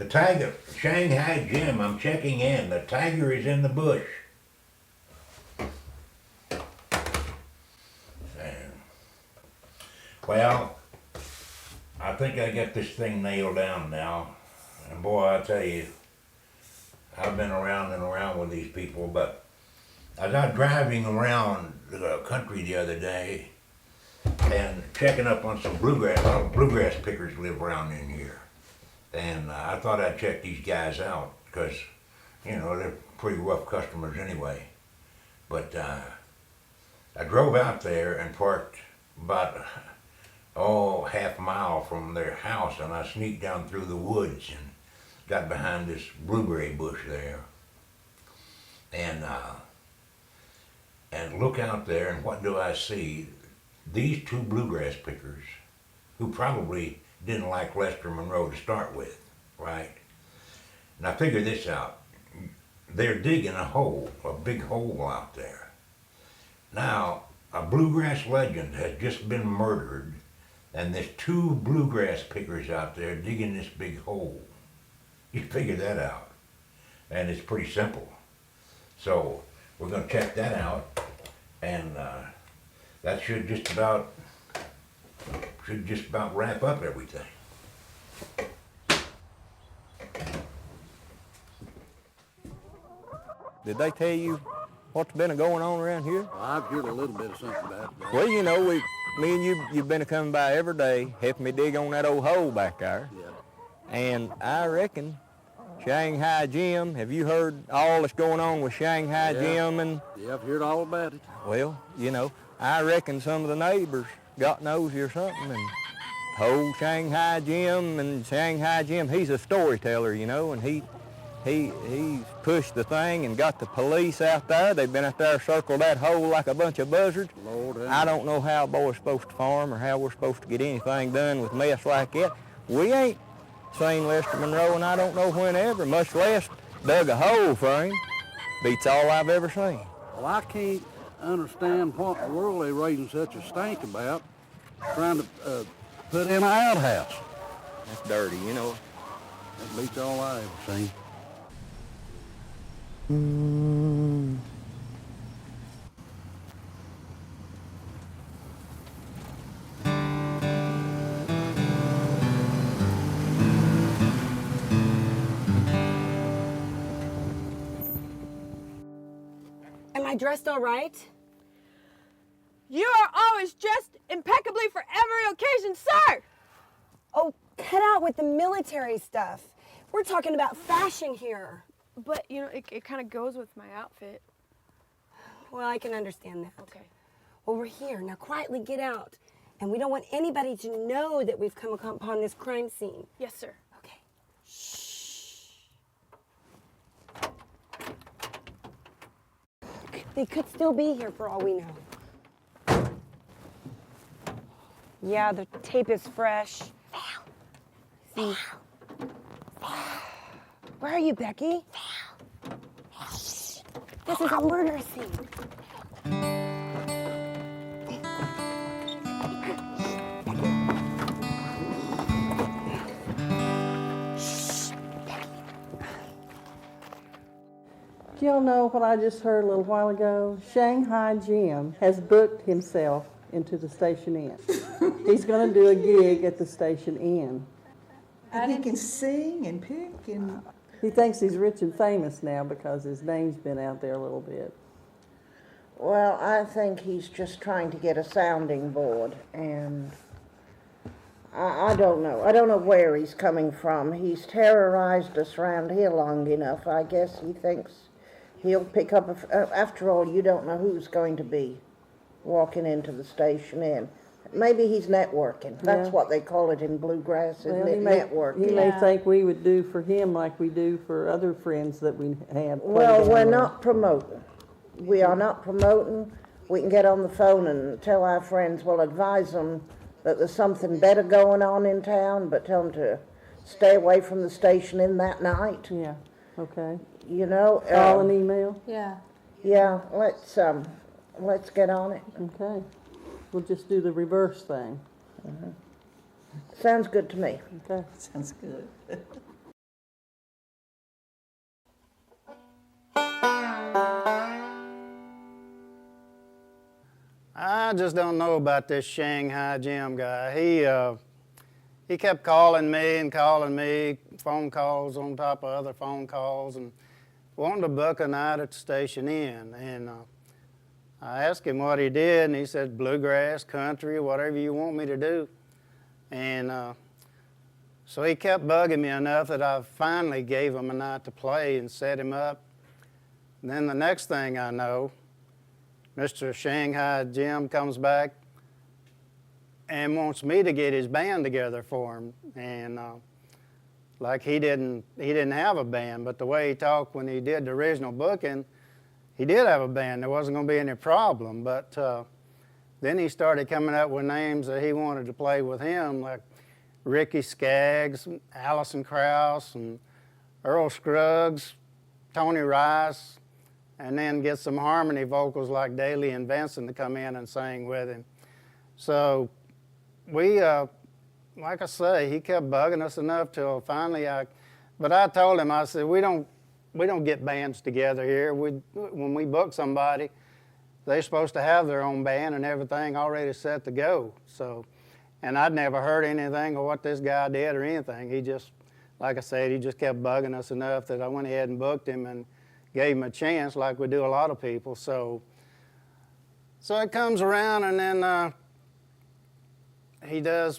tiger, Shanghai Jim, I'm checking in. The tiger is in the bush. And, well, I think I got this thing nailed down now. And boy, I tell you, I've been around and around with these people, but I was driving around the country the other day and checking up on some bluegrass. A lot of bluegrass pickers live around in here. And I thought I'd check these guys out because, you know, they're pretty rough customers anyway. But I drove out there and parked about, half a mile from their house, and I sneaked down through the woods and got behind this blueberry bush there. And look out there, and what do I see? These two bluegrass pickers, who probably didn't like Lester Monroe to start with, right? And I figured this out. They're digging a hole, a big hole out there. Now, a bluegrass legend has just been murdered, and there's two bluegrass pickers out there digging this big hole. You figure that out. And it's pretty simple. So, we're going to check that out, and that should just about wrap up everything. Did they tell you what's been going on around here? Well, I've heard a little bit of something about it. Well, you know, me and you've been coming by every day, helping me dig on that old hole back there. Yeah. And I reckon Shanghai Jim, have you heard all that's going on with Shanghai Jim? And yeah, I've heard all about it. well, you know, I reckon some of the neighbors got nosy or something and told Shanghai Jim, and Shanghai Jim, he's a storyteller, you know, and he's pushed the thing and got the police out there. They've been out there circled that hole like a bunch of buzzards. Lord, I don't know how a boy's supposed to farm or how we're supposed to get anything done with mess like that. We ain't seen Lester Monroe, and I don't know whenever, much less dug a hole for him. Beats all I've ever seen. Well, I can't understand what in the world they're raising such a stink about, trying to put in an outhouse. That's dirty, you know. That beats all I ever seen. Am I dressed all right? You are always dressed impeccably for every occasion, sir! Oh, cut out with the military stuff. We're talking about fashion here. But, you know, it kind of goes with my outfit. Well, I can understand that. Okay. Well, we're here. Now quietly get out. And we don't want anybody to know that we've come upon this crime scene. Yes, sir. Okay. Shh. They could still be here for all we know. Yeah, the tape is fresh. See? Where are you, Becky? This is a murder scene. Do y'all know what I just heard a little while ago? Shanghai Jim has booked himself into the Station Inn. He's going to do a gig at the Station Inn. And he can sing and pick and... He thinks he's rich and famous now because his name's been out there a little bit. Well, I think he's just trying to get a sounding board, and I don't know. I don't know where he's coming from. He's terrorized us around here long enough. I guess he thinks he'll pick up after all, you don't know who's going to be walking into the station inn. Maybe he's networking. That's Yeah. what they call it in Bluegrass, isn't Well, it? Networking. he may think we would do for him like we do for other friends that we have. Well, we're not promoting. We are not promoting. We can get on the phone and tell our friends, well, advise them that there's something better going on in town, but tell them to stay away from the station in that night. Yeah, okay. You know. Call and email? Yeah. Yeah, let's get on it. Okay. We'll just do the reverse thing. Sounds good to me. Okay. Sounds good. I just don't know about this Shanghai Jim guy. He kept calling me, phone calls on top of other phone calls, and wanted to book a night at the station inn. And I asked him what he did, and he said bluegrass, country, whatever you want me to do. And so he kept bugging me enough that I finally gave him a night to play and set him up. And then the next thing I know, Mr. Shanghai Jim comes back and wants me to get his band together for him. And like he didn't have a band, but the way he talked when he did the original booking, he did have a band. There wasn't going to be any problem. But then he started coming up with names that he wanted to play with him, like Ricky Skaggs, Allison Krauss, and Earl Scruggs, Tony Rice, and then get some harmony vocals like Daly and Benson to come in and sing with him. So we, like I say, he kept bugging us enough till finally but I told him, I said, we don't get bands together here. When we book somebody, they're supposed to have their own band and everything already set to go. So, and I'd never heard anything of what this guy did or anything. He just, like I said, he just kept bugging us enough that I went ahead and booked him and gave him a chance like we do a lot of people. So it comes around, and then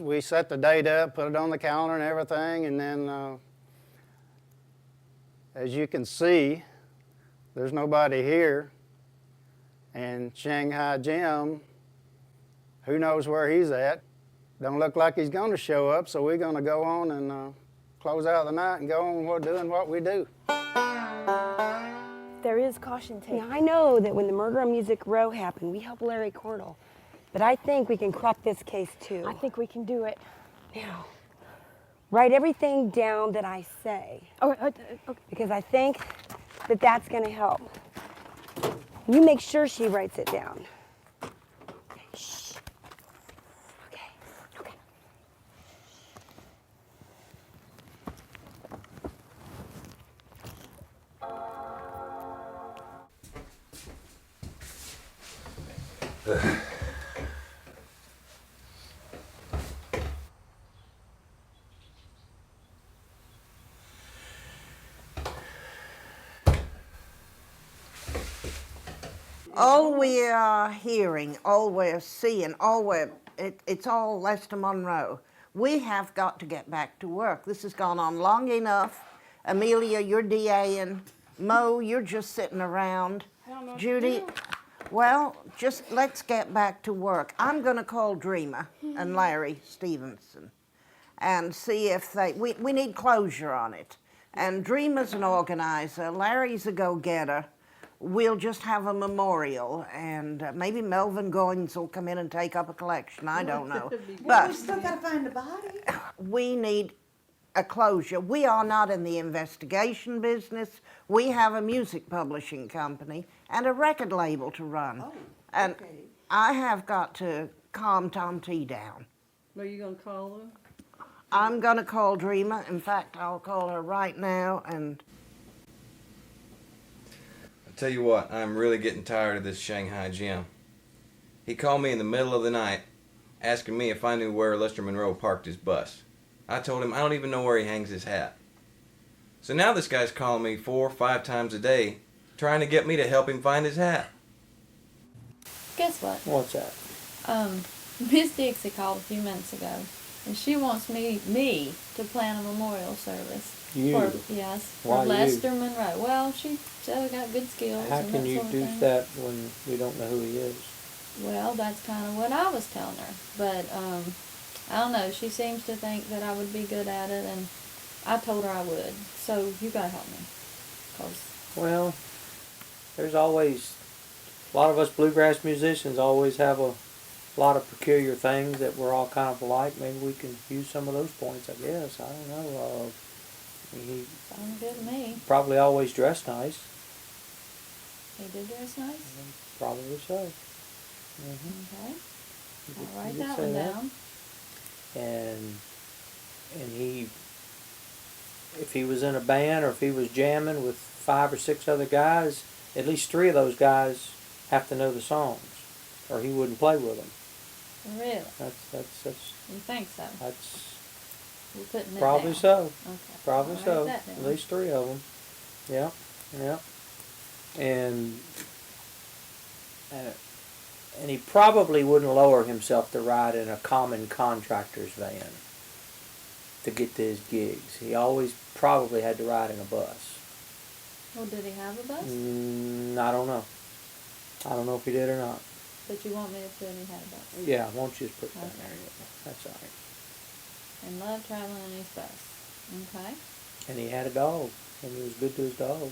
we set the date up, put it on the calendar and everything, and then as you can see, there's nobody here. And Shanghai Jim, who knows where he's at? Don't look like he's going to show up, so we're going to go on and close out the night and go on doing what we do. There is caution tape. Now, I know that when the murder on Music Row happened, we helped Larry Cordell. But I think we can crack this case, too. I think we can do it. Now, write everything down that I say. Okay. Because I think that that's going to help. You make sure she writes it down. Shh. Okay. All we are hearing, all we're seeing, it's all Lester Monroe. We have got to get back to work. This has gone on long enough. Amelia, you're DAing. Mo, you're just sitting around. Judy, well, just let's get back to work. I'm going to call Dreamer and Larry Stevenson and see if we need closure on it. And Dreamer's an organizer, Larry's a go-getter. We'll just have a memorial, and maybe Melvin Goins will come in and take up a collection. I don't know. But we still got to find the body. We need a closure. We are not in the investigation business. We have a music publishing company and a record label to run. Oh, and okay. I have got to calm Tom T down. Are you going to call her? I'm going to call Dreamer. In fact, I'll call her right now and... Tell you what, I'm really getting tired of this Shanghai Jim. He called me in the middle of the night asking me if I knew where Lester Monroe parked his bus. I told him I don't even know where he hangs his hat. So now this guy's calling me 4 or 5 times a day trying to get me to help him find his hat. Guess what? What's that? Miss Dixie called a few minutes ago And she wants me to plan a memorial service. You? Yes, Why for you? Lester Monroe. Well, she said I got good skills How and can that you sort of do thing. that when we don't know who he is? Well, that's kind of what I was telling her. But, I don't know. She seems to think that I would be good at it, and I told her I would. So you gotta help me. 'Cause Well, there's always, a lot of us bluegrass musicians always have a lot of peculiar things that we're all kind of alike. Maybe we can use some of those points, I guess. I don't know. He sounds good to me. probably always dressed nice. He did dress nice? Probably so. Okay. You I'll could- write you could that say one that. down. And he, if he was in a band or if he was jamming with 5 or 6 other guys, at least 3 of those guys have to know the songs, or he wouldn't play with them. Really? That's You think so? that's You're putting it probably down. so. Okay. Probably I'll so. write that down. At least 3 of them. Yeah, yeah. And he probably wouldn't lower himself to ride in a common contractor's van to get to his gigs. He always probably had to ride in a bus. Well, did he have a bus? I don't know. I don't know if he did or not. But you want me to put he had a bus? Yeah, won't you just put that Okay. there? That's all right. And loved traveling in his bus. Okay. And he had a dog, and he was good to his dog.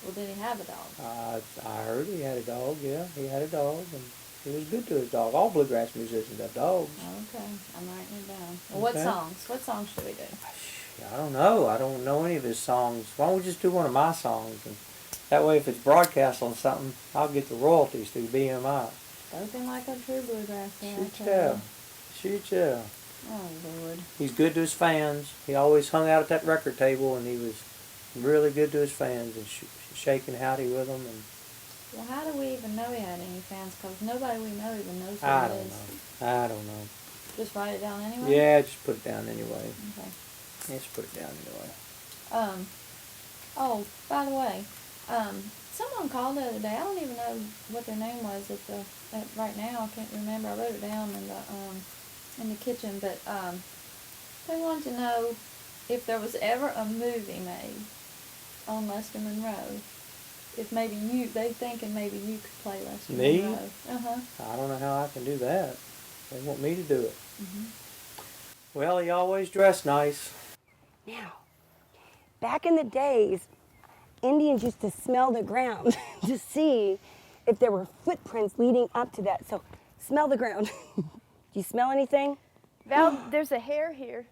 Well, did he have a dog? I heard he had a dog, yeah. He had a dog, and he was good to his dog. All bluegrass musicians have dogs. Okay. I'm writing it down. Well, what Okay. songs? What songs should we do? I don't know. I don't know any of his songs. Why don't we just do one of my songs? And that way, if it's broadcast on something, I'll get the royalties through BMI. Spoken like a true bluegrass guy. Shoot, yeah. Shoot, yeah. Oh, Lord. He's good to his fans. He always hung out at that record table, and he was really good to his fans and shaking howdy with them. And Well, how do we even know he had any fans? Because nobody we know even knows who I it don't is. know. I don't know. Just write it down anyway? Yeah, just put it down anyway. Okay. Just put it down anyway. Oh, by the way, someone called the other day. I don't even know what their name was right now. I can't remember. I wrote it down in the kitchen, but they wanted to know if there was ever a movie made on Lester Monroe. If maybe they thinking maybe you could play Lester Me? Monroe. I don't know how I can do that. They want me to do it. Mm-hmm. Well, he always dressed nice. Now, back in the days, Indians used to smell the ground to see if there were footprints leading up to that. So, smell the ground. Do you smell anything? Val, there's a hair here.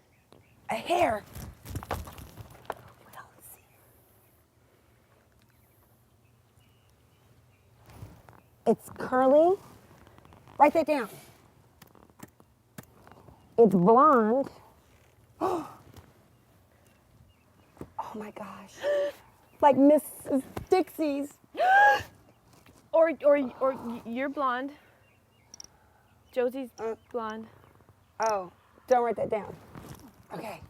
A hair? It's curly. Write that down. It's blonde. Oh my gosh. Like Mrs. Dixie's. Or you're blonde. Josie's blonde. Oh, don't write that down. Okay.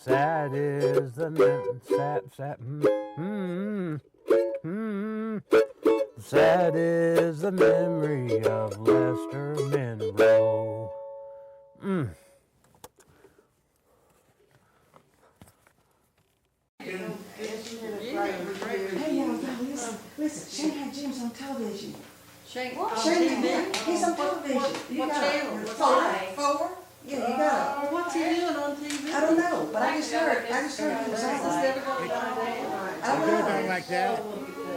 Sad is the sad is the memory of Lester Monroe. Hey, y'all, listen, Shanghai Jim's on television. Shanghai? He's on television. What channel? What Four? Yeah, you got it. What's he doing on TV? I don't know, but I just heard he was saying. We do things like that,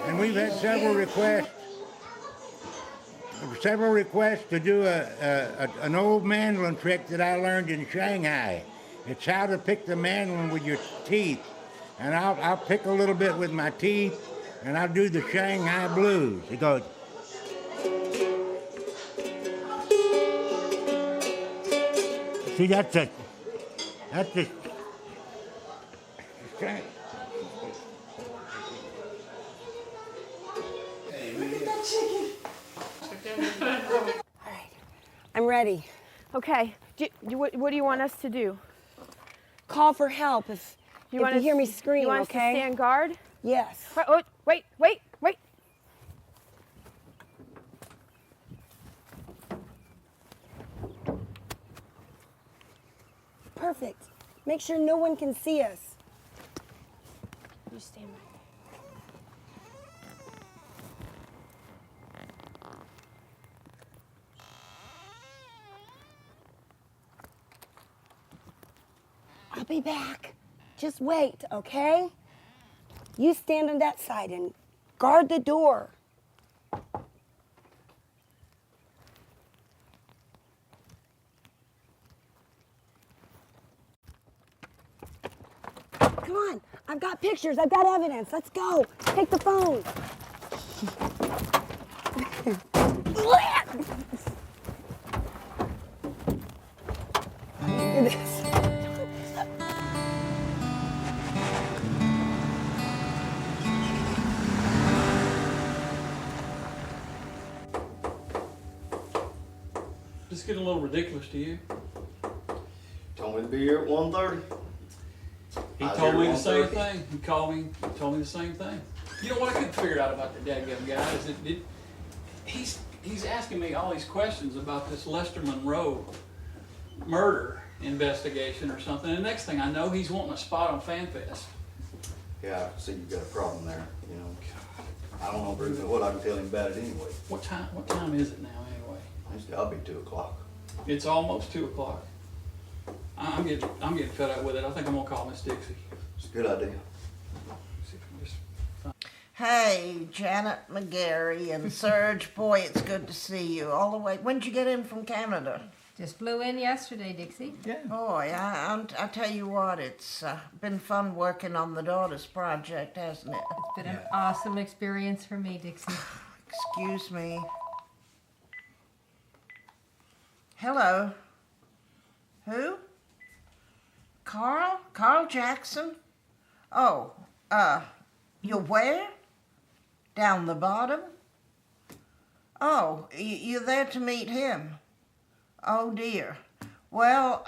and we've had several requests to do an old mandolin trick that I learned in Shanghai. It's how to pick the mandolin with your teeth, and I'll pick a little bit with my teeth, and I'll do the Shanghai blues. It goes. See, that's the. Look at that chicken. I'm ready. Okay. What do you want us to do? Call for help if you want us- hear me scream, You want us okay? to stand guard? Yes. Wait. perfect. Make sure no one can see us. You stand right I'll be back. Just wait, okay? You stand on that side and guard the door. Come on, I've got pictures, I've got evidence. Let's go. Take the phone. Look at this. This getting a little ridiculous to you? Told me to be here at 1:30. He told me the same thing. He told me the same thing. You know what I couldn't figure out about the dadgum guy is that he's asking me all these questions about this Lester Monroe murder investigation or something. And the next thing I know, he's wanting a spot on FanFest. Yeah, I see you've got a problem there. You know, I don't know really what I can tell him about it anyway. What time is it now anyway? It's got to be 2 o'clock. It's almost 2 o'clock. I'm getting fed up with it. I think I'm gonna call Miss Dixie. It's a good idea. Hey, Janet McGarry and Serge, boy, it's good to see you all the way. When'd you get in from Canada? Just flew in yesterday, Dixie. Yeah. Boy, I tell you what, it's been fun working on the Daughters Project, hasn't it? It's been an awesome experience for me, Dixie. Excuse me. Hello. Who? Carl? Carl Jackson? Oh, you're where? Down the bottom? Oh, you're there to meet him? Oh, dear. Well,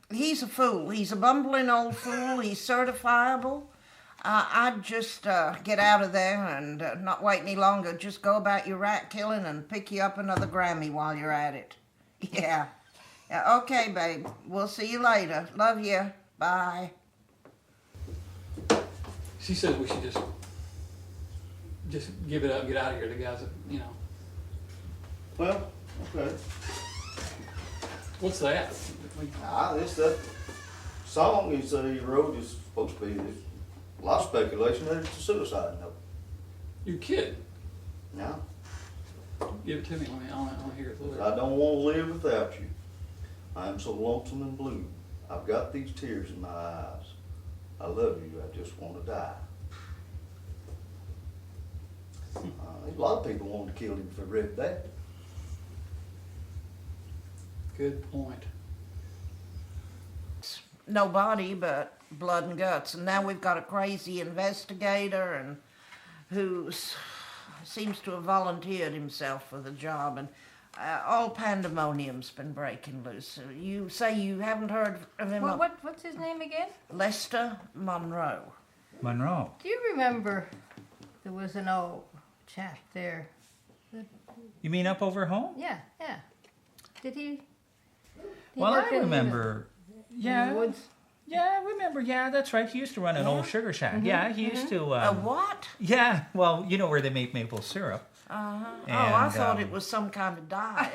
he's a fool. He's a bumbling old fool. He's certifiable. I'd just get out of there and not wait any longer. Just go about your rat killing and pick you up another Grammy while you're at it. Yeah. Okay, babe. We'll see you later. Love you. Bye. She says we should just give it up and get out of here. The guys, you know. Well, okay. What's that? It's that song he said he wrote is supposed to be. There's a lot of speculation that it's a suicide note. You kidding? No. Give it to me. I want to hear it. I don't want to live without you. I am so lonesome and blue. I've got these tears in my eyes. I love you. I just want to die. A lot of people wanted to kill him if they read that. Good point. No body, but blood and guts. And now we've got a crazy investigator and who seems to have volunteered himself for the job. And all pandemonium's been breaking loose. You say you haven't heard of him? What's his name again? Lester Monroe. Monroe. Do you remember there was an old chap there? You mean up over home? Yeah. Did he Well, work I in remember. in the woods? Yeah, I remember. Yeah, that's right. He used to run an old sugar shack. Mhm, Yeah, he used to. A what? Yeah, well, you know where they make maple syrup. Uh-huh. And, I thought it was some kind of dye.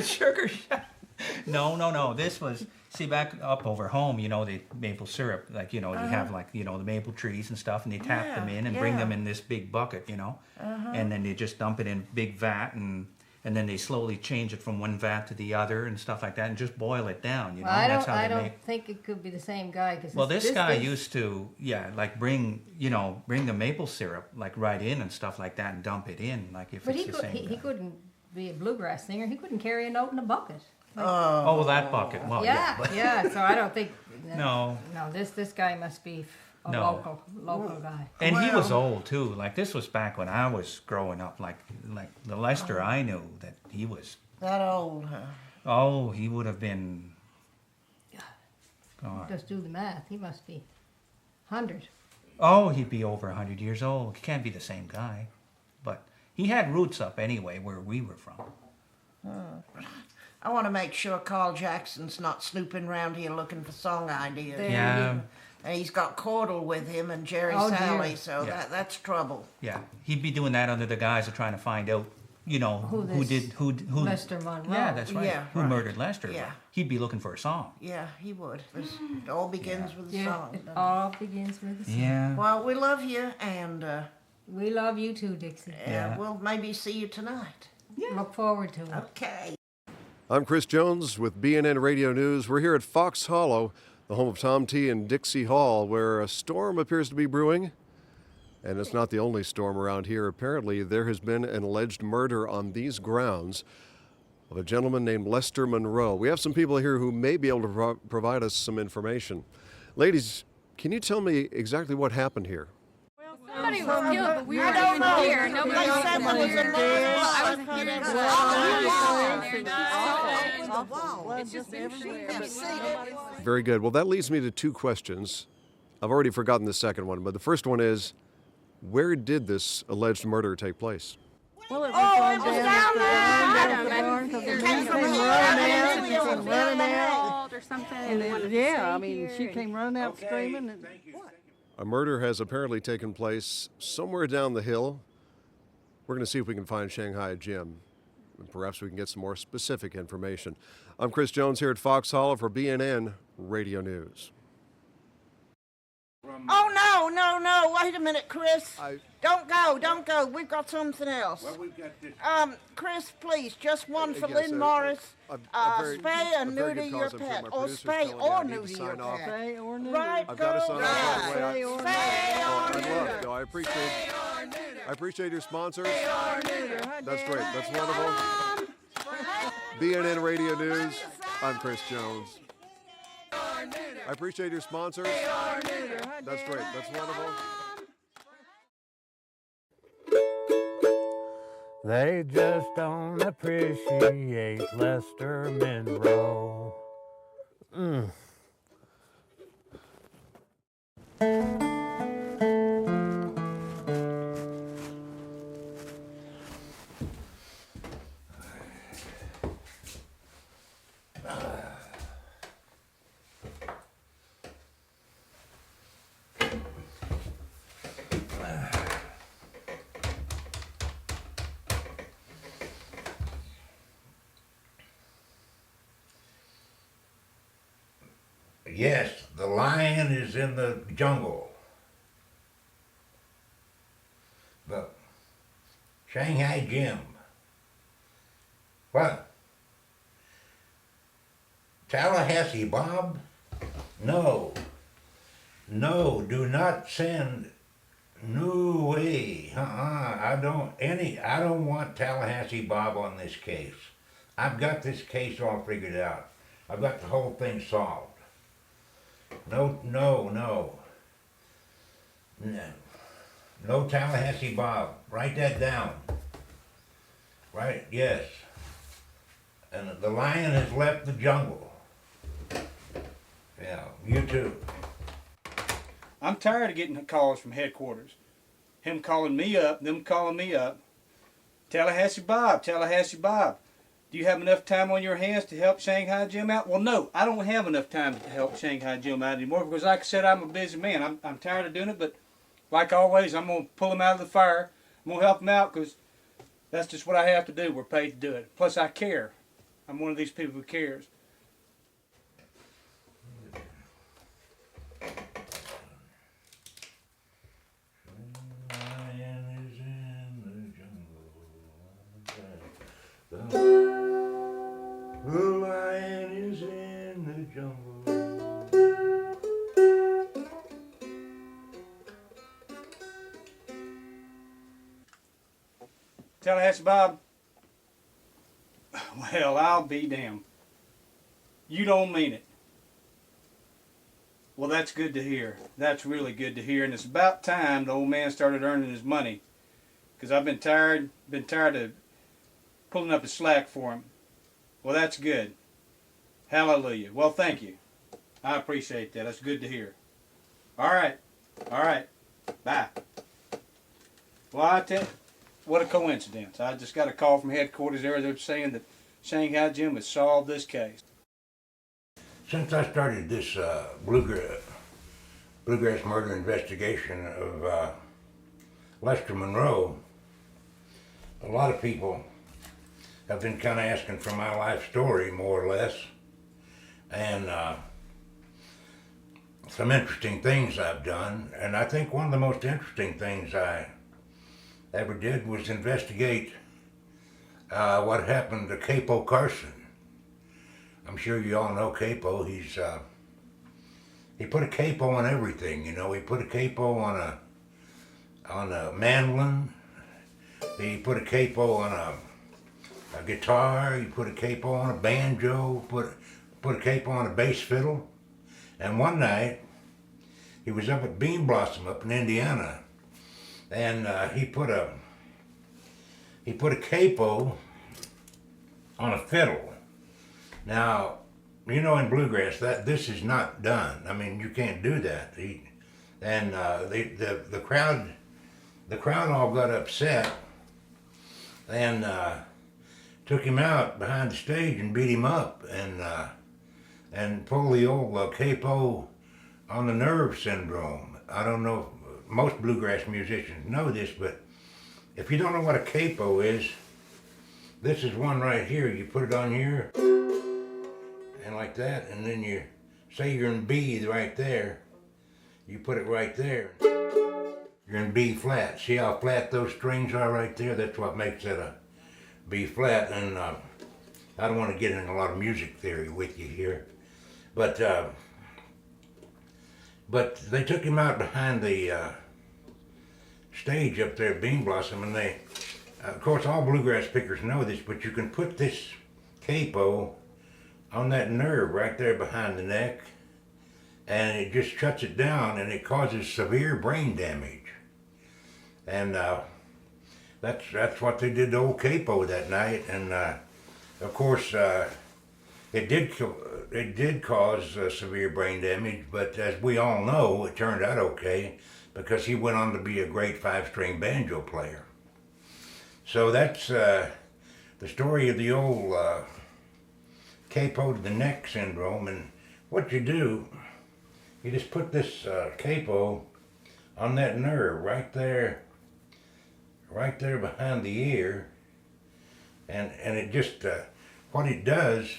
Sugar shack. No. This was, see, back up over home, you know, the maple syrup, like, you know, you have like, you know, the maple trees and stuff, and they tap them in and bring them in this big bucket, you know, and then they just dump it in big vat, and then they slowly change it from one vat to the other and stuff like that, and just boil it down, you know. Well, I That's don't. how I they don't make. think it could be the same guy. Cause Well, this guy used to, like bring the maple syrup like right in and stuff like that and dump it in, like if But it's the same guy. he couldn't be a bluegrass singer. He couldn't carry a note in a bucket. Like, Oh, that bucket. Well, yeah. So I don't think. No. No, this guy must be a No. local guy. And he was old too. Like this was back when I was growing up. Like the Lester I knew, that he was. That old, huh? Oh, he would have been. God. Just do the math. He must be 100. Oh, he'd be over 100 years old. He can't be the same guy. But he had roots up anyway where we were from. I want to make sure Carl Jackson's not snooping around here looking for song ideas. Yeah. And he's got Cordell with him and Jerry Sally, so that's trouble. Yeah, he'd be doing that under the guise of trying to find out, you know, who Lester Monroe. Yeah, that's right. Yeah, who right. murdered Lester? Yeah. He'd be looking for a song. Yeah, he would. It all begins with a song. It all begins with a song. Yeah. Well, we love you, and We love you too, Dixie. we'll maybe see you tonight. Look forward to it. Okay. I'm Chris Jones with BNN Radio News. We're here at Fox Hollow, the home of Tom T. and Dixie Hall, where a storm appears to be brewing. And it's not the only storm around here. Apparently, there has been an alleged murder on these grounds of a gentleman named Lester Monroe. We have some people here who may be able to provide us some information. Ladies, can you tell me exactly what happened here? Somebody was killed, but we I weren't don't even know. here. Nobody They was said there was a here. man. I wasn't here. It's just everywhere. Very good. Well, that leads me to two questions. I've already forgotten the second one, but the first one is, where did this alleged murder take place? Well, it was down there. She came running out. Or something. And then, yeah, I mean, she came running out screaming. And, A murder has apparently taken place somewhere down the hill. We're going to see if we can find Shanghai Jim, and perhaps we can get some more specific information. I'm Chris Jones here at Fox Hollow for BNN Radio News. Oh, no, wait a minute, Chris. Don't go, we've got something else. Well, we've got this. Chris, please, just one for Yes, Lynn Morris. very- Spay and a very neuter good your cause. I'm sure pet, my or producer's spay telling me or I need to neuter your sign off. pet. Spay or neuter. Right, I've got to sign off right away. Spay or I'd love to. I appreciate your sponsors. That's great. That's wonderful. BNN Radio News. I'm Chris Jones. I appreciate your sponsors. That's great. That's wonderful. They just don't appreciate Lester Monroe. Yes, the lion is in the jungle. But Shanghai Jim. What? Tallahassee Bob? No. No, do not send. No way. I don't want Tallahassee Bob on this case. I've got this case all figured out. I've got the whole thing solved. No. No Tallahassee Bob. Write that down. Right, yes. And the lion has left the jungle. Yeah, you too. I'm tired of getting calls from headquarters. Him calling me up, them calling me up. Tallahassee Bob, do you have enough time on your hands to help Shanghai Jim out? Well, no, I don't have enough time to help Shanghai Jim out anymore because, like I said, I'm a busy man. I'm tired of doing it, but like always, I'm going to pull him out of the fire. I'm going to help him out because that's just what I have to do. We're paid to do it. Plus, I care. I'm one of these people who cares. The lion is in the jungle. Tallahassee Bob. Well, I'll be damned. You don't mean it. Well, that's good to hear. That's really good to hear. And it's about time the old man started earning his money. Because I've been tired of pulling up his slack for him. Well, that's good. Hallelujah. Well, thank you. I appreciate that. That's good to hear. All right. Bye. Well, I tell you, what a coincidence. I just got a call from headquarters there. They're saying that Shanghai Jim would solve this case. Since I started this bluegrass murder investigation of Lester Monroe, a lot of people have been kind of asking for my life story, more or less, and some interesting things I've done. And I think one of the most interesting things I ever did was investigate what happened to Capo Carson. I'm sure you all know Capo. He put a capo on everything, you know. He put a capo on a mandolin. He put a capo on a guitar. He put a capo on a banjo. Put a capo on a bass fiddle. And one night, he was up at Bean Blossom up in Indiana, and he put a capo on a fiddle. Now, you know, in bluegrass, this is not done. I mean, you can't do that. The crowd all got upset and took him out behind the stage and beat him up and pulled the old capo on the nerve syndrome. I don't know if most bluegrass musicians know this, but if you don't know what a capo is, this is one right here. You put it on here, and like that, and then you say you're in B right there. You put it right there. You're in B flat. See how flat those strings are right there? That's what makes it a B flat. And I don't want to get into a lot of music theory with you here, but they took him out behind the stage up there at Bean Blossom, and they, of course, all bluegrass pickers know this, but you can put this capo on that nerve right there behind the neck, and it just shuts it down, and it causes severe brain damage. And that's what they did to old Capo that night. And of course, it did cause severe brain damage, but as we all know, it turned out okay because he went on to be a great 5-string banjo player. So that's the story of the old capo to the neck syndrome. And what you do, you just put this capo on that nerve right there behind the ear, and it just what it does,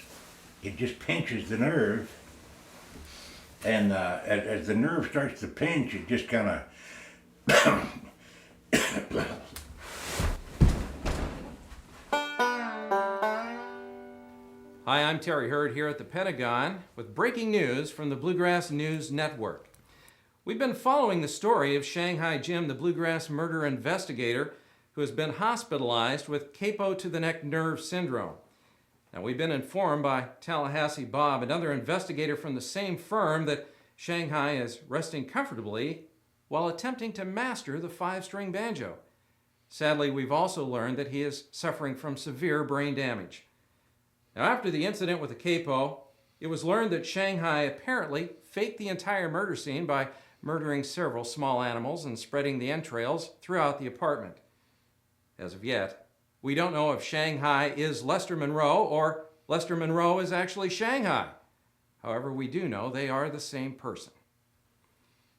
it just pinches the nerve, and as the nerve starts to pinch, it just kind of Hi, I'm Terry Hurd here at the Pentagon with breaking news from the Bluegrass News Network. We've been following the story of Shanghai Jim, the bluegrass murder investigator who has been hospitalized with capo to the neck nerve syndrome. Now, we've been informed by Tallahassee Bob, another investigator from the same firm, that Shanghai is resting comfortably while attempting to master the 5-string banjo. Sadly, we've also learned that he is suffering from severe brain damage. Now, after the incident with the capo, it was learned that Shanghai apparently faked the entire murder scene by murdering several small animals and spreading the entrails throughout the apartment. As of yet, we don't know if Shanghai is Lester Monroe or Lester Monroe is actually Shanghai. However, we do know they are the same person.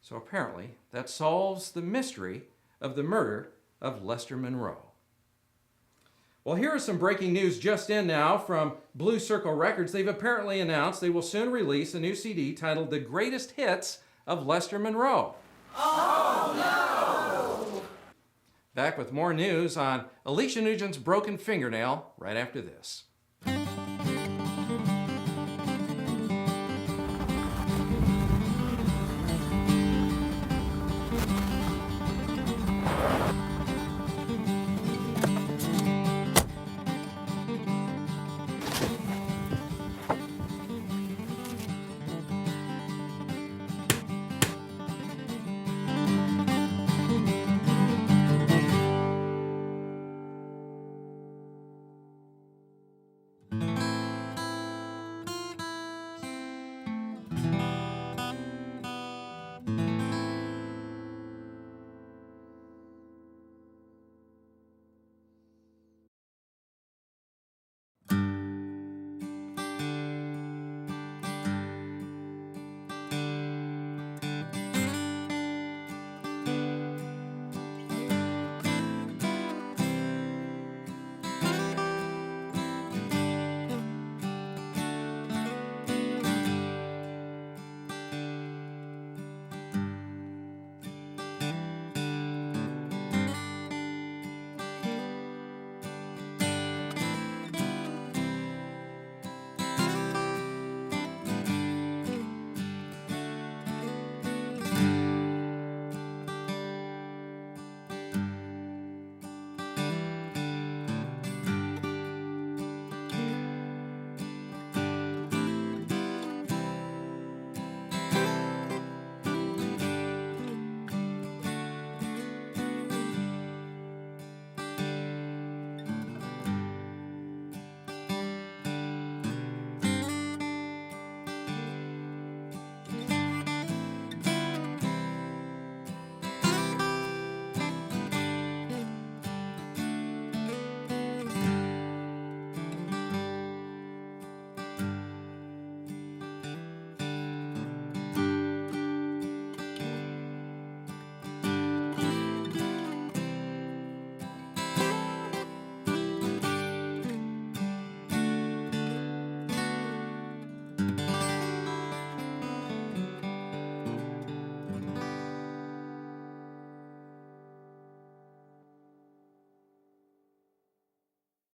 So apparently, that solves the mystery of the murder of Lester Monroe. Well, here is some breaking news just in now from Blue Circle Records. They've apparently announced they will soon release a new CD titled The Greatest Hits of Lester Monroe. Oh, no! Back with more news on Alicia Nugent's broken fingernail right after this.